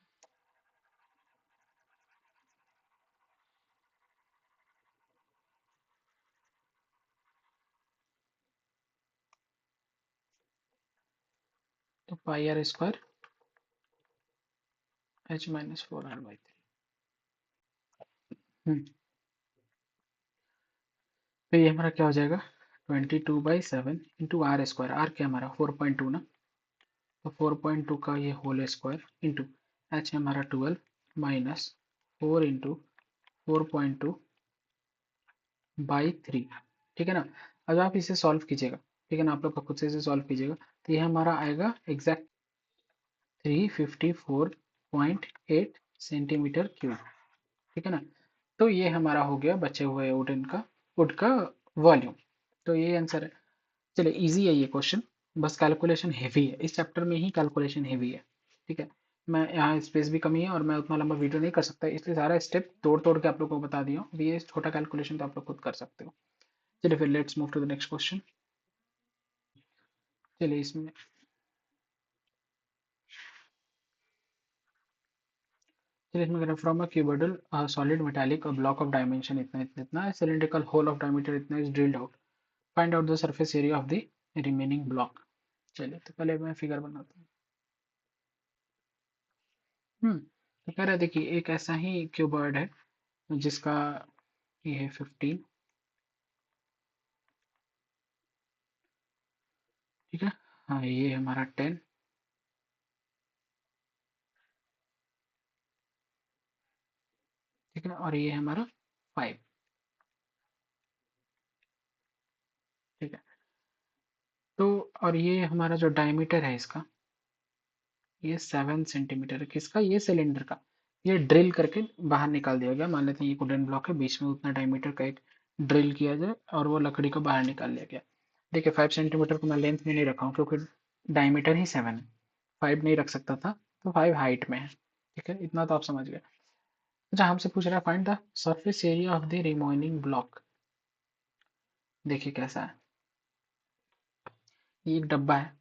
तो πr² h माइनस 4r/3, तो ये हमारा क्या हो जाएगा 22/7 इंटू R², आर क्या हमारा 4.2 ना, तो 4.2 का ये होल स्क्वायर इंटू एच है हमारा 12 माइनस 4 इंटू 4.2 बाई 3। ठीक है ना। अब आप इसे सॉल्व कीजिएगा, ठीक है ना, आप लोग का खुद से इसे सॉल्व कीजिएगा, तो ये हमारा आएगा एग्जैक्ट 354.8 सेंटीमीटर क्यूब। ठीक है ना। तो ये हमारा हो गया बचे हुए वुड का वॉल्यूम। तो ये आंसर है। चलिए इजी है ये क्वेश्चन, बस कैलकुलेशन हेवी है, इस चैप्टर में ही कैलकुलेशन हेवी है। ठीक है। मैं यहाँ स्पेस भी कमी है और मैं उतना लंबा वीडियो नहीं कर सकता, इसलिए सारा स्टेप तोड़ तोड़ के आप लोगों को बता दिया हूँ। ये छोटा कैलकुलेशन तो आप लोग खुद कर सकते हो। चलिए फिर let's move to the next question. चलिए इसमें, चलिए इसमें from a cuboidal solid metallic block of dimension इतना इतना इतना सिलेंड्रिकल होल ऑफ डायमीटर इतना is drilled out, find out the surface area of the remaining block. चलिए तो पहले मैं फिगर बनाता हूँ। तो कह रहा है देखिए एक ऐसा ही क्यूबॉइड है जिसका ये है 15। ठीक है। हाँ ये है हमारा 10। ठीक है और ये है हमारा 5। ठीक है। तो और ये हमारा जो डायमीटर है इसका, ये 7 सेंटीमीटर है। किसका? ये सिलेंडर का। ये ड्रिल करके बाहर निकाल दिया गया। मान लेते हैं ये वुडन ब्लॉक है, बीच में उतना डायमीटर का एक ड्रिल किया जाए और वो लकड़ी को बाहर निकाल लिया गया। देखिए 5 सेंटीमीटर को मैं लेंथ में नहीं रखा हूँ क्योंकि डायमीटर ही 7 है, 5 नहीं रख सकता था, तो 5 हाइट में है। ठीक है, इतना तो आप समझ गए। अच्छा हमसे पूछ रहा है find the surface area of the remaining block. देखिए कैसा है, ये एक डब्बा है,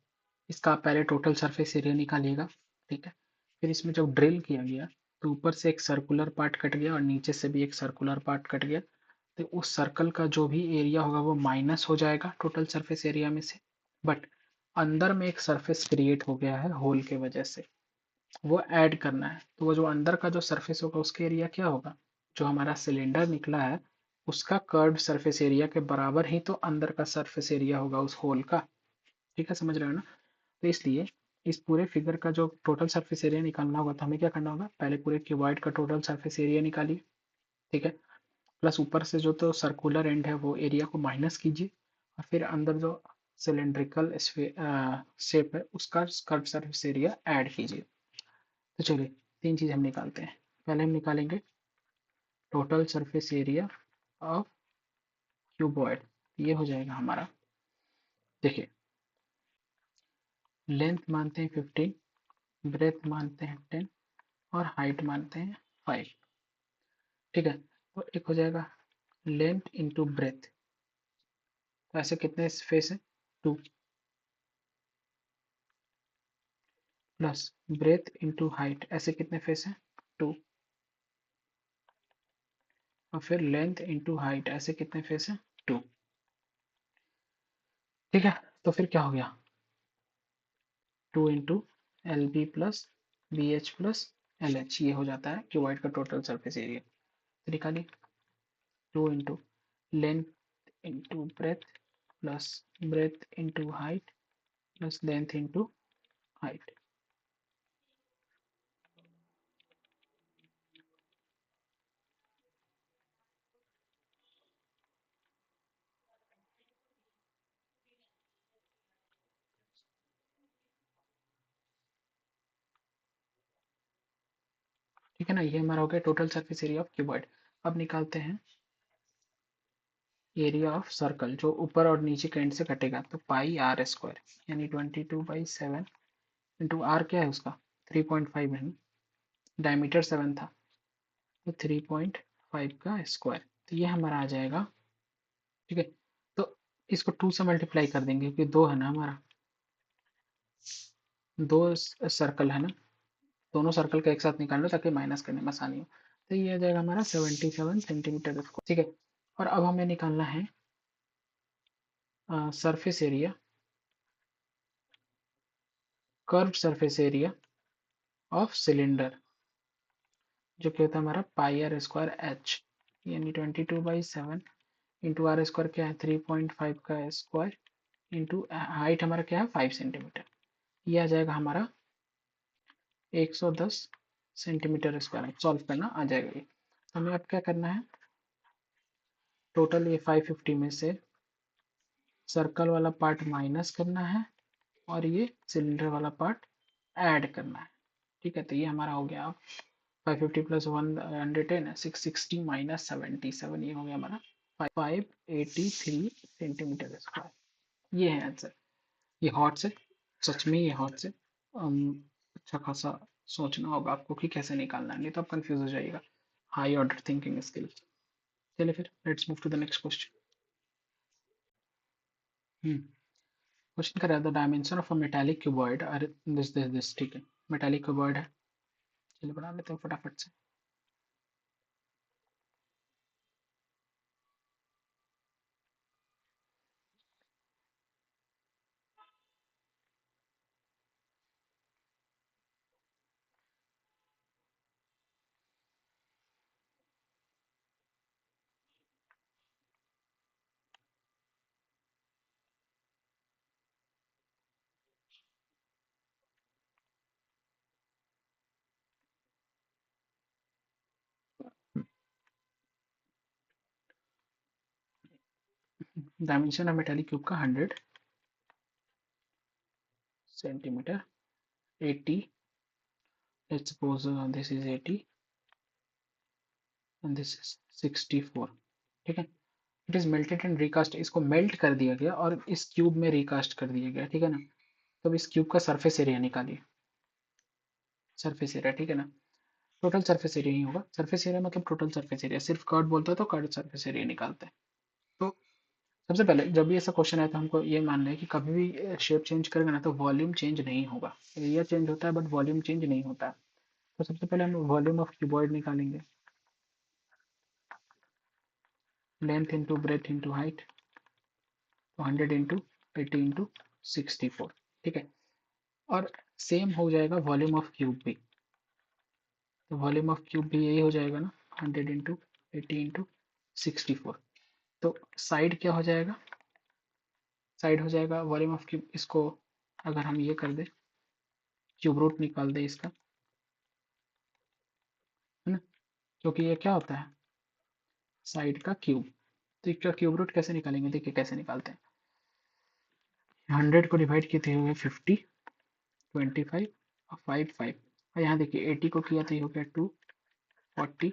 इसका आप पहले टोटल सरफेस एरिया निकालिएगा। ठीक है। फिर इसमें जब ड्रिल किया गया तो ऊपर से एक सर्कुलर पार्ट कट गया और नीचे से भी एक सर्कुलर पार्ट कट गया, तो उस सर्कल का जो भी एरिया होगा वो माइनस हो जाएगा टोटल सरफेस एरिया में से। बट अंदर में एक सरफेस क्रिएट हो गया है होल के वजह से, वो ऐड करना है। तो वो जो अंदर का जो सरफेस होगा उसका एरिया क्या होगा? जो हमारा सिलेंडर निकला है उसका कर्व सरफेस एरिया के बराबर ही तो अंदर का सरफेस एरिया होगा उस होल का। ठीक है, समझ रहे हो ना। तो इसलिए इस पूरे फिगर का जो टोटल सरफेस एरिया निकालना होगा तो हमें क्या करना होगा, पहले पूरे क्यूबॉइड का टोटल सरफेस एरिया निकालिए। ठीक है। प्लस ऊपर से जो तो सर्कुलर एंड है वो एरिया को माइनस कीजिए और फिर अंदर जो सिलेंड्रिकल शेप है उसका कर्व सरफेस एरिया ऐड कीजिए। तो चलिए तीन चीज हम निकालते हैं। पहले हम निकालेंगे total surface area of cuboid. ये हो जाएगा हमारा, देखिए लेंथ मानते हैं 15, ब्रेथ मानते हैं 10 और हाइट मानते हैं 5। ठीक है। तो एक हो जाएगा लेंथ इंटू ब्रेथ, तो ऐसे कितने फेस है? 2 प्लस ब्रेथ इंटू हाइट, ऐसे कितने फेस है? 2 और फिर लेंथ इंटू हाइट, ऐसे कितने फेस है? 2। ठीक है। तो फिर क्या हो गया, 2 into l b plus b h plus l h, ये हो जाता है क्यूबॉइड का टोटल सरफेस एरिया। तो निकालिए 2 into length into breadth plus breadth into height plus length into height. ठीक है ना, ये हमारा हो गया total surface area of cuboid. अब निकालते हैं एरिया ऑफ सर्कल जो ऊपर और नीचे के एंड से कटेगा, तो पाई आर स्क्वायर यानी 22/7 इंटू आर क्या है उसका 3.5 है, डायमीटर 7 था तो 3.5 का स्क्वायर, तो ये हमारा आ जाएगा। ठीक है। तो इसको 2 से मल्टीप्लाई कर देंगे क्योंकि दो है ना हमारा, दो सर्कल है ना, दोनों सर्कल का एक साथ निकाल लो ताकि माइनस करने में आसानी हो। तो ये आ जाएगा हमारा 77 सेंटीमीटर स्क्वायर। ठीक है। और अब हमें निकालना है surface area, curve surface area of cylinder, जो कि होता है हमारा पाई आर स्क्वायर एच, यानी 22/7 इंटू आर स्क्वायर क्या है 3.5 का स्क्वायर इंटू हाइट हमारा क्या है 5 सेंटीमीटर। ये आ जाएगा हमारा 110 सेंटीमीटर स्क्वायर। सॉल्व करना आ जाएगा ये। हमें अब क्या करना है, टोटल ये 550 में से सर्कल वाला पार्ट माइनस करना है और ये सिलेंडर वाला पार्ट ऐड करना है। ठीक है, तो ये हमारा हो गया 550 प्लस 110 660 माइनस 77, ये हो गया हमारा 583 सेंटीमीटर स्क्वायर। ये है आंसर। ये हॉट से, सच में ये हॉट से अच्छा खासा सोचना होगा आपको कि कैसे निकालना है, नहीं तो आप कंफ्यूज हो जाइएगा। High order thinking skill. चलिए फिर let's move to the next question. Question कर रहा है the dimension of a metallic cuboid are this. ठीक है, मेटालिक क्यूबॉइड है। चलिए बना लेते हैं फटाफट से। डायमेंशन ऑफ मेटालिक क्यूब का 100 centimetre, 80, let's suppose this is 80 and this is 64। ठीक है, it is melted and recast, इसको मेल्ट कर दिया गया और इस क्यूब में रिकास्ट कर दिया गया। ठीक है ना, तो अब इस क्यूब का सरफेस एरिया निकालिए। सरफेस एरिया, ठीक है ना, टोटल सरफेस एरिया ही होगा। सरफेस एरिया मतलब टोटल सरफेस एरिया, सिर्फ कर्ड बोलता है तो कर्ड सरफेस एरिया निकालते हैं। तो सबसे पहले जब भी ऐसा क्वेश्चन आया तो हमको ये मानना है कि कभी भी शेप चेंज करेंगे ना तो वॉल्यूम चेंज नहीं होगा। एरिया चेंज होता है बट वॉल्यूम चेंज नहीं होता है। तो सबसे पहले हम वॉल्यूम ऑफ क्यूबॉइड निकालेंगे। Length into breadth into height, तो 100 इंटू 80 इंटू 64। ठीक है, और सेम हो जाएगा वॉल्यूम ऑफ क्यूब भी। तो वॉल्यूम ऑफ क्यूब भी यही हो जाएगा ना, 100 इंटू 80 इंटू 64। तो साइड क्या हो जाएगा, साइड हो जाएगा वॉल्यूम ऑफ क्यूब। इसको अगर हम ये कर दे, क्यूब रूट निकाल दे इसका, है ना, क्योंकि ये क्या होता है, साइड का क्यूब। तो इसका क्यूब रूट कैसे निकालेंगे, देखिए कैसे निकालते हैं। 100 को डिवाइड किए थे हो गया 50, 25 और 5 और यहाँ देखिए 80 को किया तो ये हो गया 2, 40,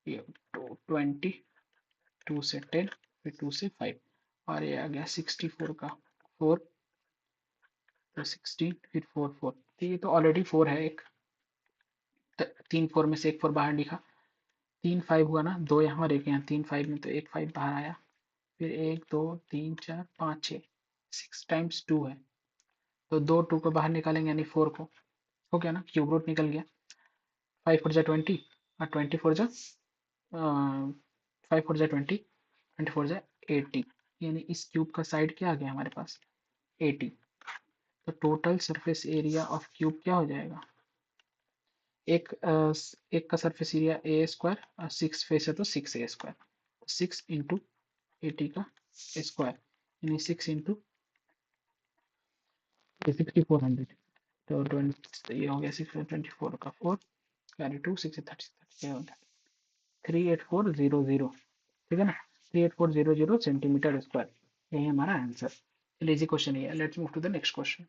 ये 20, 2 से 10, फिर 2 से 5 और ये आ गया 64 का 4, तो 16, फिर 4 4। तो ये तो ऑलरेडी 4 है, एक तीन 4 में से एक 4 बाहर लिखा, 3 5 हुआ ना, दो यहाँ और एक यहाँ, 3 5 में तो एक 5 बाहर आया, फिर 1 2 3 4 5 6, 6 टाइम्स 2 है, तो दो 2 को बाहर निकालेंगे यानी 4 को, हो गया ना, क्यूब रूट निकल गया। 5 फोर जा 20 और 20 फोर जा 5 फोर जा 20, 20 फोर जा 80, यानी इस क्यूब का साइड क्या आ गया हमारे पास, 80। तो total surface area of cube क्या हो जाएगा, एक का सरफेस एरिया ए स्क्वायर और 6 फेस है तो 6 a स्क्वायर, 6 इंटू 80 का स्क्वायर, यानी 6 इंटू 6400, तो 20 ये हो गया 624 का 4 कैरी 2 6 30 38400। ठीक है ना, 38400 सेंटीमीटर स्क्वायर, यही हमारा आंसर। चलिए इजी क्वेश्चन है, let's move to the next question.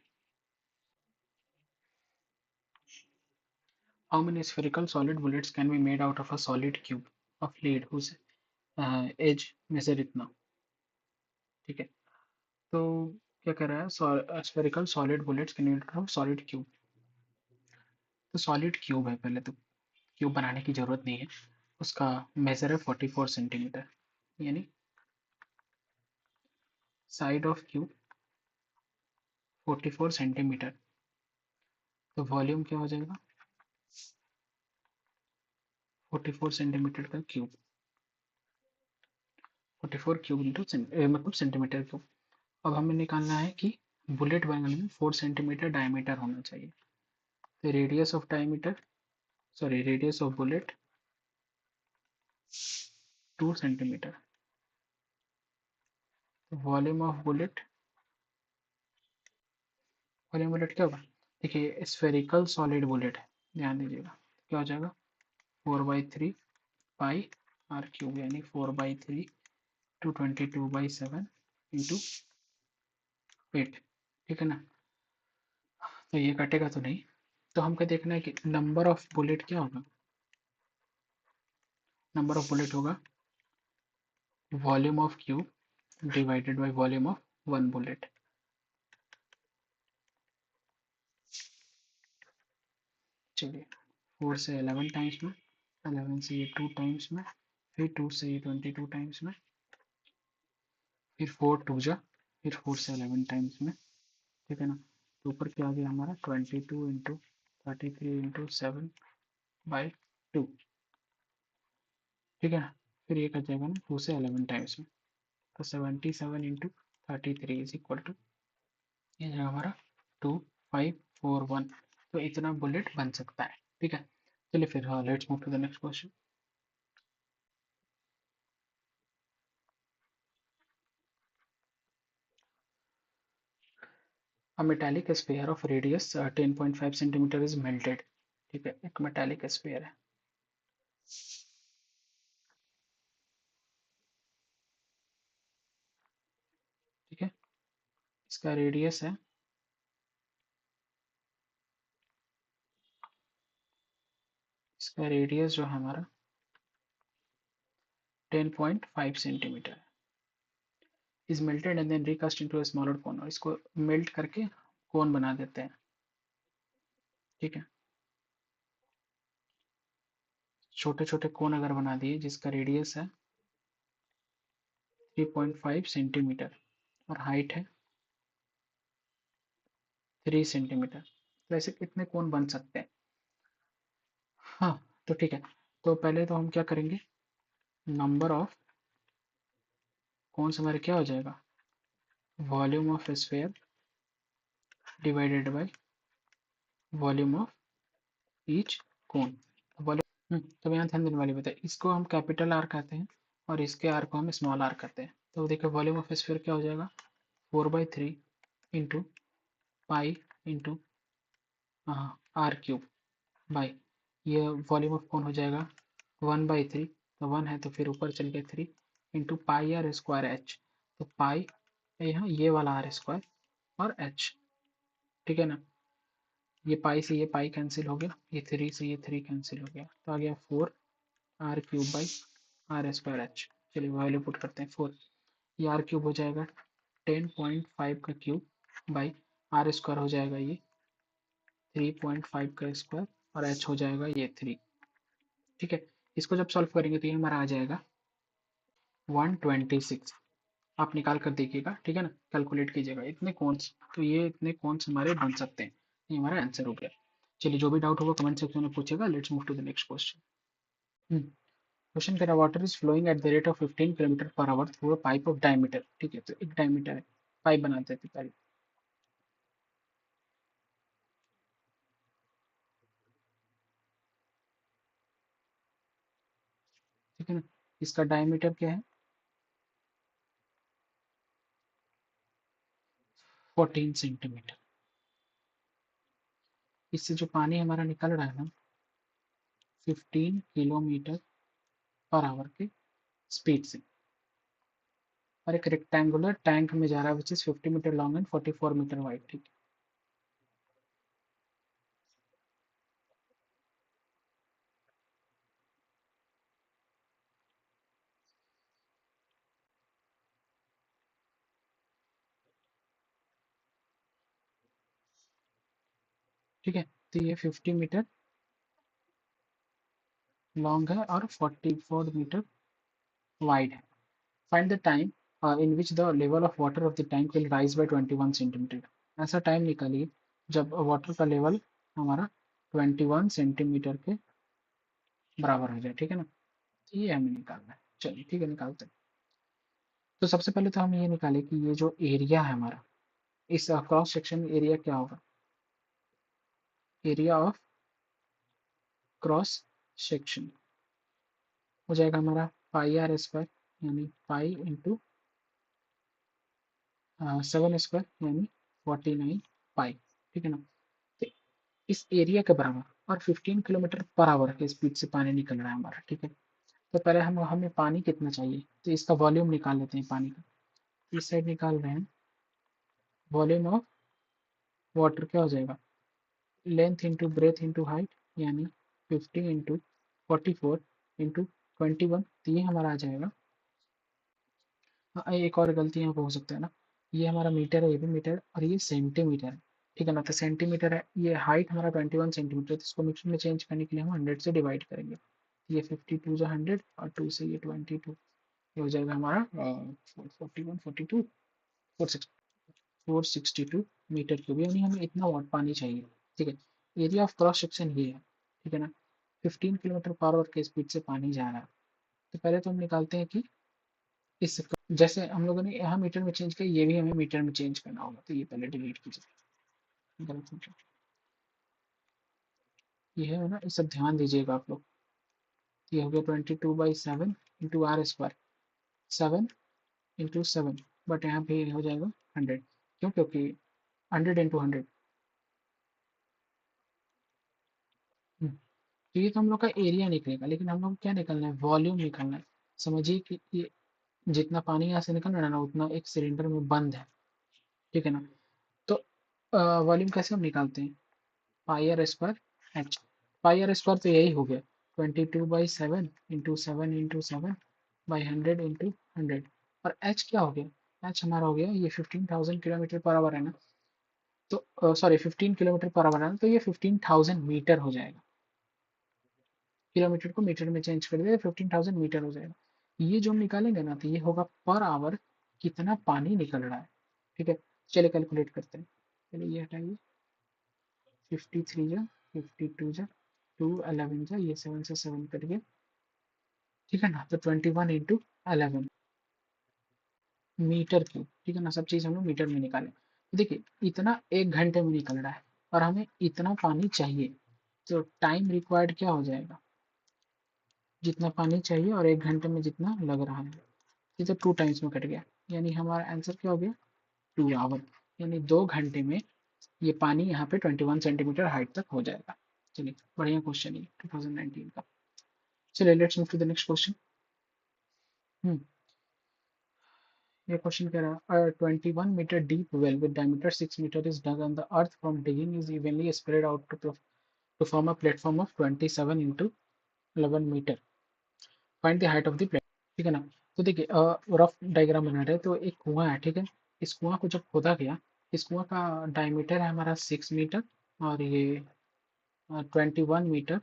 How many spherical solid bullets can be made out of a solid cube of lead whose edge measure इतना। ठीक है, तो क्या कह रहा है, spherical solid bullets can be made out of solid cube। तो सॉलिड क्यूब है, पहले तो क्यूब बनाने की जरूरत नहीं है, उसका मेजर है 44 सेंटीमीटर, यानी साइड ऑफ क्यूब 44 सेंटीमीटर। तो वॉल्यूम क्या हो जाएगा, 44 सेंटीमीटर का क्यूब, 44 क्यूब इंटू मतलब सेंटीमीटर क्यूब। अब हमें निकालना है कि बुलेट बनाने में 4 सेंटीमीटर डायमीटर होना चाहिए। तो radius of diameter, sorry radius of bullet 2 centimetre, volume of bullet volume bullet क्या होगा? देखिए स्फेरिकल सॉलिड बुलेट है, ध्यान दीजिएगा। क्या हो जाएगा? 4/3 पाई आर क्यूब, यानी 4/3 टू 22/7 इंटू 8। ठीक है ना? तो ये कटेगा तो नहीं, तो हमको देखना है कि नंबर ऑफ बुलेट क्या होगा। नंबर ऑफ बुलेट होगा volume of cube divided by volume of one bullet. चलिए 4 से 11 टाइम्स में, 11 से ये 2 टाइम्स में, फिर 2 से ये 22 टाइम्स में, फिर 4 2 जा, फिर 4 से 11 टाइम्स में। ठीक है ना? तो ऊपर क्या आ गया हमारा 22 इंटू 33 इंटू 7/2। ठीक है ना? फिर ये कट जाएगा ना 2 से 11 टाइम्स में, तो 77 इंटू 33 इज इक्वल टू, ये जाएगा हमारा 2541। तो इतना बुलेट बन सकता है। ठीक है, चलिए फिर हाँ, let's move to the next question. A metallic sphere of radius 10.5 centimeter is melted। ठीक है, एक मेटालिक स्फीयर है। ठीक है, इसका रेडियस है, इसका रेडियस जो है हमारा 10.5 सेंटीमीटर है। Is melted and then recast into a smaller cone, और इसको मेल्ट करके कोन बना देते हैं। ठीक है, छोटे छोटे कोन अगर बना दिए जिसका रेडियस है 3.5 सेंटीमीटर और हाइट है 3 सेंटीमीटर, तो ऐसे कितने कोन बन सकते हैं? हाँ, तो ठीक है, तो पहले तो हम क्या करेंगे, नंबर ऑफ कोन्स हमारे क्या हो जाएगा, volume of sphere divided by volume of each cone. तो यहाँ ध्यान देने वाली बात है, इसको हम कैपिटल आर कहते हैं और इसके आर को हम स्मॉल आर कहते हैं। तो देखो वॉल्यूम ऑफ स्फीयर क्या हो जाएगा, 4/3 into pi into r cube by, ये वॉल्यूम ऑफ कौन हो जाएगा 1/3, तो 1 है तो फिर ऊपर चल के 3 into pi r square h. तो पाई यहाँ ये वाला आर स्क्वायर और एच। ठीक है ना? ये पाई से ये पाई कैंसिल हो गया, ये 3 से ये 3 कैंसिल हो गया, तो आ गया 4 r³ बाई r² h। चलिए वैल्यू पुट करते हैं 4, ये r³ हो जाएगा 10.5 का क्यूब बाई r² हो जाएगा ये 3.5 का स्क्वायर और h हो जाएगा ये 3। ठीक है, इसको जब सॉल्व करेंगे तो ये हमारा आ जाएगा 126। आप निकाल कर देखिएगा। ठीक है ना, कैलकुलेट कीजिएगा इतने कौनस, तो ये इतने कौनस हमारे बन सकते हैं। ये हमारा आंसर हो गया। चलिए जो भी डाउट होगा कमेंट सेक्शन में पूछेगा। Let's move to the next question. Question कह रहा water is flowing at the rate of 15 kilometre per hour through a pipe of diameter. ठीक है, तो एक डायमीटर है, पाइप बनाते थे पहले। ठीक है ना, इसका डायमीटर क्या है 14 सेंटीमीटर। इससे जो पानी हमारा निकल रहा है ना 15 किलोमीटर पर आवर के स्पीड से, और एक रेक्टेंगुलर टैंक में जा रहा है which is 50 metre long and 44 metre wide. ठीक है, ठीक है, तो ये 50 मीटर लॉन्ग है और 44 मीटर वाइड है। Find the time in which the level of water of the tank will rise by 21 centimetre. ऐसा टाइम निकालिए जब वाटर का लेवल हमारा 21 सेंटीमीटर के बराबर हो जाए। ठीक है ना, तो ये हमें निकालना है। चलिए ठीक है, निकालते हैं। तो सबसे पहले तो हम ये निकालें कि ये जो एरिया है हमारा, इस क्रॉस सेक्शन में एरिया क्या होगा, एरिया ऑफ क्रॉस सेक्शन हो जाएगा हमारा पाई आर स्क्वायर, यानी पाई इंटू 7 स्क्वायर यानी 49 पाई। ठीक है ना। तो इस एरिया के बराबर और 15 किलोमीटर पर आवर के स्पीड से पानी निकल रहा है हमारा, ठीक है। तो पहले हमें पानी कितना चाहिए, तो इसका वॉल्यूम निकाल लेते हैं पानी का। इस साइड निकाल रहे हैं, वॉल्यूम ऑफ वाटर क्या हो जाएगा, length into breadth into height, यानी 50 इंटू 44 इंटू 21, तो ये हमारा आ जाएगा। हाँ, एक और गलती यहाँ पे हो सकता है ना, ये हमारा मीटर है, ये भी मीटर है, और ये सेंटीमीटर है, ठीक है ना। तो सेंटीमीटर है, ये हाइट हमारा 21 सेंटीमीटर, तो इसको मीटर में चेंज करने के लिए हम 100 से डिवाइड करेंगे। ये 52 जो 100 और 2 से ये 22, ये हो जाएगा हमारा 41 42 462 मीटर क्यूब, यानी हमें इतना वाट पानी चाहिए, ठीक है। एरिया ऑफ क्रॉस सेक्शन ये है, ठीक है ना। 15 किलोमीटर पर आवर के स्पीड से पानी जा रहा है। तो पहले तो हम निकालते हैं कि इस, जैसे हम लोगों ने यहाँ मीटर में चेंज किया, ये भी हमें मीटर में चेंज करना होगा, तो ये पहले डिलीट कीजिए, गलत हो गया। ये है ना, ये सब ध्यान दीजिएगा आप लोग। ये हो गया 22/7 into r square, 7 into 7, but यहाँ पे हो जाएगा 100, क्यों, क्योंकि 100 इंटू 100। तो ये तो हम लोग का एरिया निकलेगा, लेकिन हम लोग क्या निकलना है, वॉल्यूम निकलना है। समझिए कि ये जितना पानी यहाँ से निकल रहा है ना, उतना एक सिलेंडर में बंद है, ठीक है ना। तो वॉल्यूम कैसे हम निकालते हैं, pi r square h. Pi r square तो यही हो गया 22/7 इंटू 7 इंटू 7 बाई 100 इंटू 100। और एच क्या हो गया, एच हमारा हो गया ये 15,000 किलोमीटर पर आवर है ना, तो सॉरी 15 किलोमीटर पर आवर है ना, तो ये 15,000 मीटर हो जाएगा। किलोमीटर को मीटर में चेंज कर दिया, 15,000 मीटर हो जाएगा। ये जो हम निकालेंगे ना, तो ये होगा पर आवर कितना पानी निकल रहा है, ठीक है। चलिए कैलकुलेट करते हैं। चलिए ये हटाइए, 53 जा 52 जा 2 11 जा, ये 7 से 7 कट गया, ठीक है ना। तो 21 इंटू 11 मीटर क्यूब, ठीक है ना। सब चीज़ हम लोग मीटर में निकालें, तो देखिए इतना 1 घंटे में निकल रहा है, और हमें इतना पानी चाहिए, तो टाइम रिक्वायर्ड क्या हो जाएगा, जितना पानी चाहिए और 1 घंटे में जितना लग रहा है, ये तो 2 टाइम्स में कट गया, यानी हमारा आंसर क्या हो गया, 2 आवर, यानी 2 घंटे में ये पानी यहाँ पे 21 सेंटीमीटर हाइट तक हो जाएगा। चलिए बढ़िया क्वेश्चन है 2019 का। चलिए let's move to the next question. हम्म ये क्वेश्चन कह रहा है 21 metre deep well with diameter 6 metre is dug on the earth from digging is evenly spread out to form a platform of 27 into 11 metre, find the height of the plate, ठीक है ना। तो देखिए रफ डायग्राम बना रहे हैं, तो एक कुआं है, ठीक है। इस कुआं को जब खोदा गया, इस कुआं का डायमीटर है हमारा 6 मीटर, और ये 21 मीटर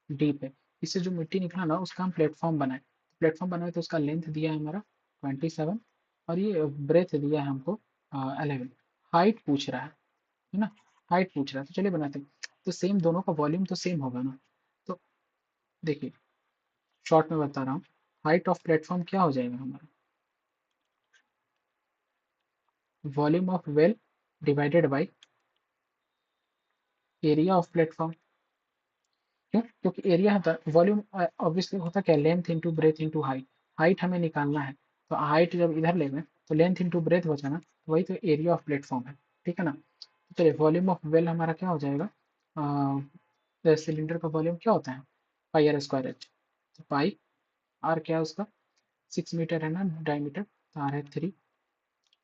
डीप है। इससे जो मिट्टी निकला ना, उसका हम प्लेटफॉर्म बनाए, प्लेटफॉर्म बनाए तो उसका लेंथ दिया है हमारा 27, और ये ब्रेथ दिया है हमको 11। हाइट पूछ रहा है ना, हाइट पूछ रहा है, तो चलिए बनाते हैं। तो सेम दोनों का वॉल्यूम तो सेम होगा ना, तो देखिए शॉर्ट में बता रहा हूँ, हाइट ऑफ प्लेटफॉर्म क्या हो जाएगा हमारा, volume of well divided by area of platform. क्यों, क्योंकि एरिया होता है, वॉल्यूम ऑब्वियसली होता क्या, length into breadth into height. Height हमें निकालना है, तो हाइट जब इधर ले गए तो लेंथ इंटू ब्रेथ बचा ना, तो वही तो एरिया ऑफ प्लेटफॉर्म है, ठीक है ना। तो चलिए वॉल्यूम ऑफ वेल हमारा क्या हो जाएगा, सिलेंडर का वॉल्यूम क्या होता है, पाई आर स्क्वायर एच। तो पाई आर क्या है उसका, 6 मीटर है ना डायमीटर, तो आर है 3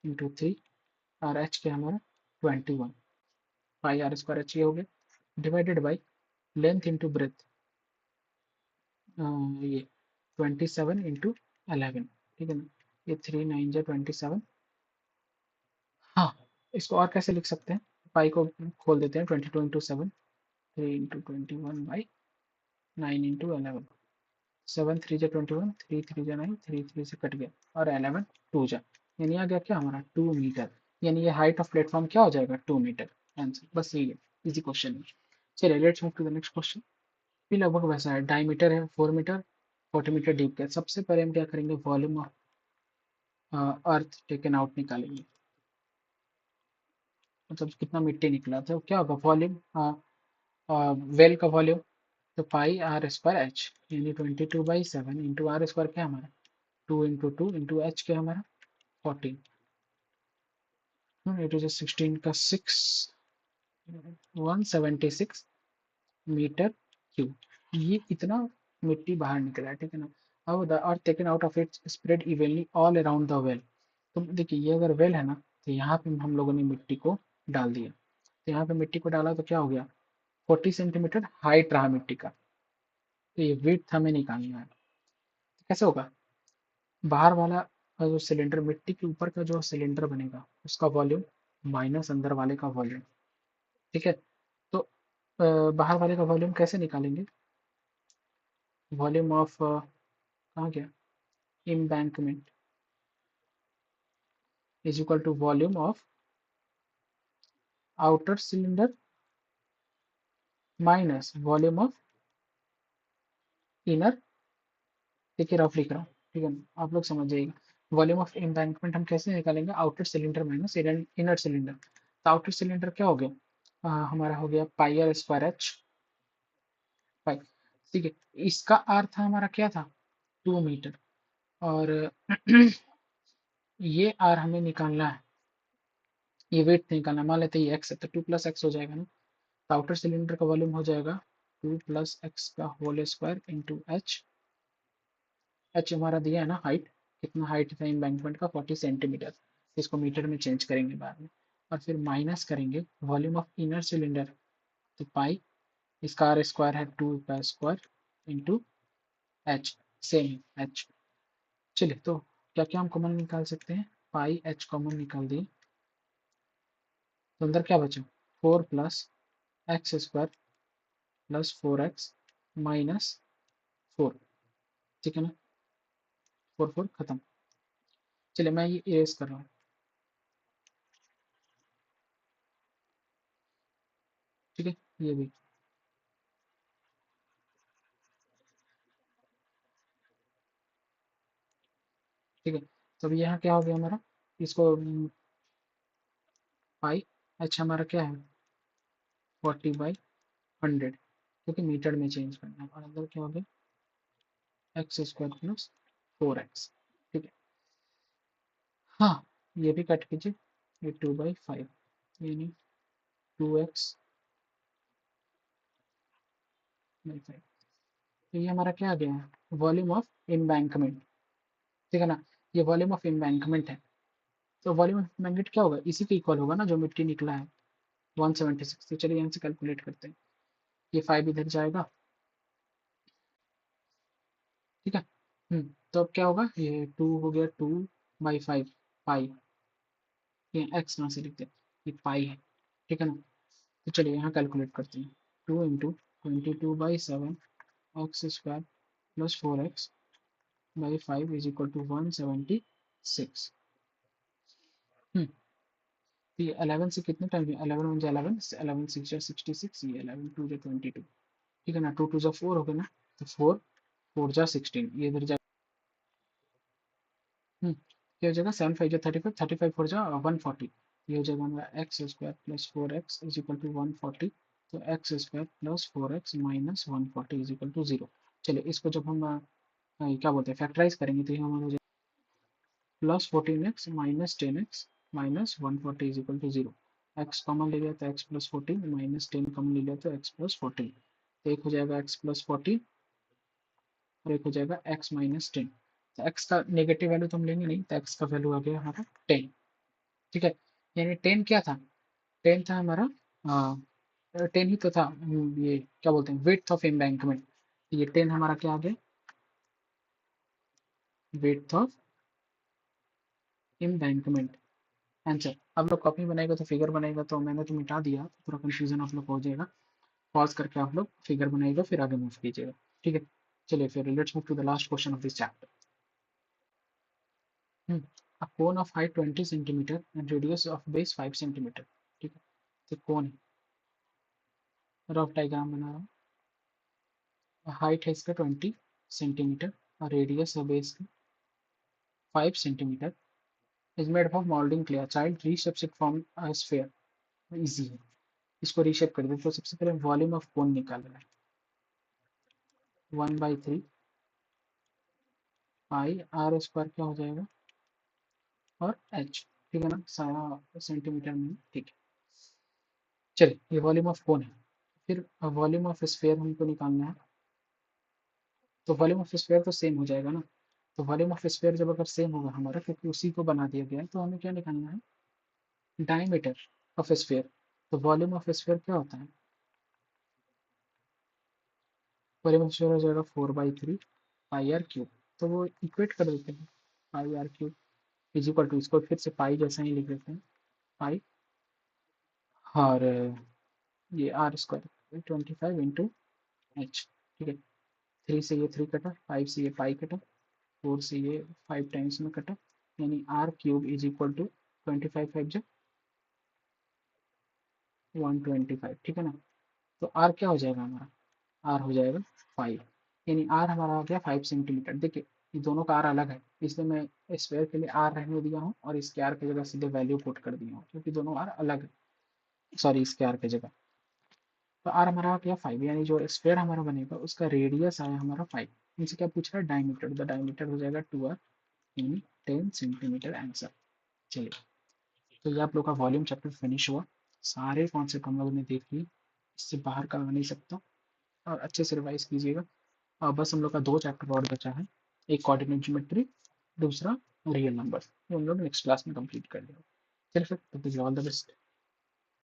इंटू 3, और एच क्या है हमारा 21, पाई आर स्क्वायर एच ये हो गया, divided by length into breadth, ये 27 इंटू 11, ठीक है ना। ये 3 9 जा 27। हाँ, इसको और कैसे लिख सकते हैं, पाई को खोल देते हैं, 22 इंटू 7, 3 इंटू 21/9 इंटू 11, 7 3 जा 21, 3 3 जा 9, 3 3 से कट गया, और 11 2 जा, यानी आ गया क्या हमारा 2 मीटर, यानी ये हाइट ऑफ प्लेटफॉर्म क्या हो जाएगा 2 मीटर। आंसर बस यही है, इजी क्वेश्चन है। चलिए let's move to the next question. भी लगभग वैसा है, डायमीटर है 4 मीटर, 40 मीटर डीप का। सबसे पहले हम क्या करेंगे, volume of earth taken out निकालेंगे, मतलब कितना मिट्टी निकला, तो क्या होगा वॉल्यूम, वेल का वॉल्यूम, तो पाई आर स्क्वायर एच, यानी 22/7 इंटू आर स्क्वायर क्या हमारा 2 इंटू 2 इंटू एच क्या हमारा 14, 8 16 का 6, 176 मीटर क्यूब, ये इतना मिट्टी बाहर निकला है, ठीक है ना। अब the earth taken out of it spread evenly all around the well. तो देखिए ये अगर वेल है ना, तो यहाँ पे हम लोगों ने मिट्टी को डाल दिया, तो यहाँ पे मिट्टी को डाला तो क्या हो गया, 40 सेंटीमीटर हाइट रहा मिट्टी का। तो ये विड्थ हमें निकालना है। कैसे होगा, बाहर वाला का जो सिलेंडर, मिट्टी के ऊपर का जो सिलेंडर बनेगा उसका वॉल्यूम माइनस अंदर वाले का वॉल्यूम, ठीक है। तो बाहर वाले का वॉल्यूम कैसे निकालेंगे, वॉल्यूम ऑफ कहाँ गया, embankment is equal to volume of outer cylinder minus volume of inner. देखिए रफ लिख रहा हूँ, ठीक है ना, आप लोग समझ जाइएगा। वॉल्यूम ऑफ एम्बैंकमेंट हम कैसे निकालेंगे, outer cylinder minus inner cylinder. तो आउटर सिलेंडर क्या हो गया, हमारा हो गया पाई आर स्क्वायर एच पाई, ठीक है। इसका अर्थ हमारा क्या था, 2 मीटर। और ये आर हमें निकालना है, ये वेट निकालना है। मान लेते हैं ये एक्स है, तो 2 + x हो जाएगा ना। तो आउटर सिलेंडर का वॉल्यूम हो जाएगा 2 + x का whole square into h. H हमारा दिया है ना हाइट, कितना हाइट था एम्बैंकमेंट का, 40 सेंटीमीटर। इसको मीटर में चेंज करेंगे बाद में। और फिर माइनस करेंगे वॉल्यूम ऑफ इनर सिलेंडर, तो पाई, इसका आर स्क्वायर है 2 का square into H, same H. चलिए तो क्या क्या हम कॉमन निकाल सकते हैं, पाई एच कॉमन निकाल दिए, तो अंदर क्या बचा, 4 + x² +4x -4, ठीक है ना। 4 खत्म। चलिए मैं ये इरेज कर रहा हूँ, ठीक है, ये भी ठीक है। तो अभी यहाँ क्या हो गया हमारा, इसको पाई एच हमारा क्या है 40/100, क्योंकि मीटर में चेंज करना है। और अंदर क्या हो गया, x² +4x, ठीक है। हाँ, ये भी कट कीजिए, ये 2/5 यानी 2x/5। तो ये हमारा क्या आ गया है, वॉल्यूम ऑफ एम्बैंकमेंट, ठीक है ना। ये वॉल्यूम ऑफ एम्बैंकमेंट है। तो वॉल्यूम ऑफ एम्बैंकमेंट क्या होगा, इसी के इक्वल होगा ना जो मिट्टी निकला है, 176। तो चलिए यहाँ से कैलकुलेट करते हैं, ये 5 इधर जाएगा, ठीक है। तो अब क्या होगा, ये 2 हो गया, 2/5 पाई, ये एक्स यहाँ से लिखते हैं, ये पाई है, ठीक है ना। तो चलिए यहाँ कैलकुलेट करते हैं, 2 × 22/7 x² +4x/5 is equal to 176। तो ये 11 से कितने टाइम है, 11 × 1 = 11, 11 × 6 = 66, ये 11 × 2 = 22, ठीक है ना। 2 × 2 = 4 हो गया ना, तो 4 4 × 16, ये इधर जा, क्या हो जाएगा, 7 5 = 35, 35 4 = 140, ये हो जाएगा हमारा x² +4x is equal to 140। तो x² +4x -140 is equal to 0। चलिए इसको जब हम क्या बोलते हैं फैक्टराइज करेंगे, तो ये हमारा हो जाएगा +14x -10x -140 is equal to 0। x common ले लिया तो x +14 -10 कॉमन ले लिया तो x +14, तो एक हो जाएगा x +14 और एक हो जाएगा x -10। तो x का नेगेटिव वैल्यू तो हम लेंगे नहीं, तो x का वैल्यू आ गया हमारा 10, ठीक है। यानी 10 क्या था, 10 था हमारा, 10 ही तो था, ये क्या बोलते हैं विड्थ ऑफ एम्बैंकमेंट। ये 10 हमारा क्या आ गया, विड्थ ऑफ एम्बैंकमेंट, आंसर। अब लोग कॉपी बनाएगा तो फिगर बनाएगा, तो मैंने तो मिटा दिया, पूरा कंफ्यूजन आप लोग हो जाएगा। पॉज करके आप लोग फिगर बनाइएगा, फिर आगे मूव कीजिएगा, ठीक है। चलिए फिर let's move to the last question of this chapter. A cone of height 20 centimeter and radius of base 5 centimeter, ठीक है। तो कौन रफ डायग्राम बना रहा हूँ, हाइट है इसका 20 सेंटीमीटर और रेडियस है बेस का 5 centimetre, is made of moulding clay, child reshapes it from a sphere. Easy है, इसको रीशेप कर दो। तो सबसे पहले वॉल्यूम ऑफ कोन निकालना है, 1/3 पाई आर स्क्वायर क्या हो जाएगा, और एच, ठीक है ना, सारा सेंटीमीटर में, ठीक है। चलिए ये वॉल्यूम ऑफ कोन है। फिर वॉल्यूम ऑफ स्फीयर हमको निकालना है। तो वॉल्यूम ऑफ स्फीयर तो सेम हो जाएगा ना। तो वॉल्यूम ऑफ स्फीयर जब अगर सेम होगा हमारा, क्योंकि उसी को बना दिया गया है, तो हमें क्या निकालना है, डायमीटर ऑफ स्फीयर। तो वॉल्यूम ऑफ स्फीयर क्या होता है, वॉल्यूम ऑफ स्फीयर हो जाएगा 4/3 पाई आर क्यूब। तो वो इक्वेट कर देते हैं, pi r cube is equal to, इसको फिर से पाई जैसा ही लिख देते हैं, पाई, और ये आर स्क्वायर 25 इंटू एच। ठीक है, 3 से ये 3 कटा, 5 से ये पाई कटा, 4 से ये 5 टाइम्स में कटा, यानी r cube is equal to 25 5 जो 125। ठीक है ना। तो आर क्या हो जाएगा हमारा, आर हो जाएगा 5, यानी आर हमारा हो गया 5 सेंटीमीटर। देखिए ये दोनों का आर अलग है, इसलिए मैं स्क्वायर के लिए आर रहने दिया हूँ और इसके आर की जगह सीधे वैल्यू पुट कर दिया हूँ, क्योंकि दोनों आर अलग है, सॉरी इसके आर की जगह। तो आर हमारा आ गया 5, यानी जो स्क्वायर हमारा बनेगा उसका रेडियस आया हमारा 5। इनसे क्या पूछ रहा है, डायमीटर। द डायमीटर हो जाएगा 2r, यानी 10 सेंटीमीटर आंसर। चलिए, तो ये आप लोग का वॉल्यूम चैप्टर फिनिश हुआ। सारे कॉन्सेप्ट हम लोगों ने देख लिए, इससे बाहर का आ नहीं सकता, और अच्छे से रिवाइज कीजिएगा। और बस हम लोग का 2 चैप्टर और बचा है, एक कोऑर्डिनेट ज्योमेट्री, दूसरा रियल नंबर, ये हम लोग नेक्स्ट क्लास में कंप्लीट कर लेंगे। चलिए फिर, ऑल द बेस्ट।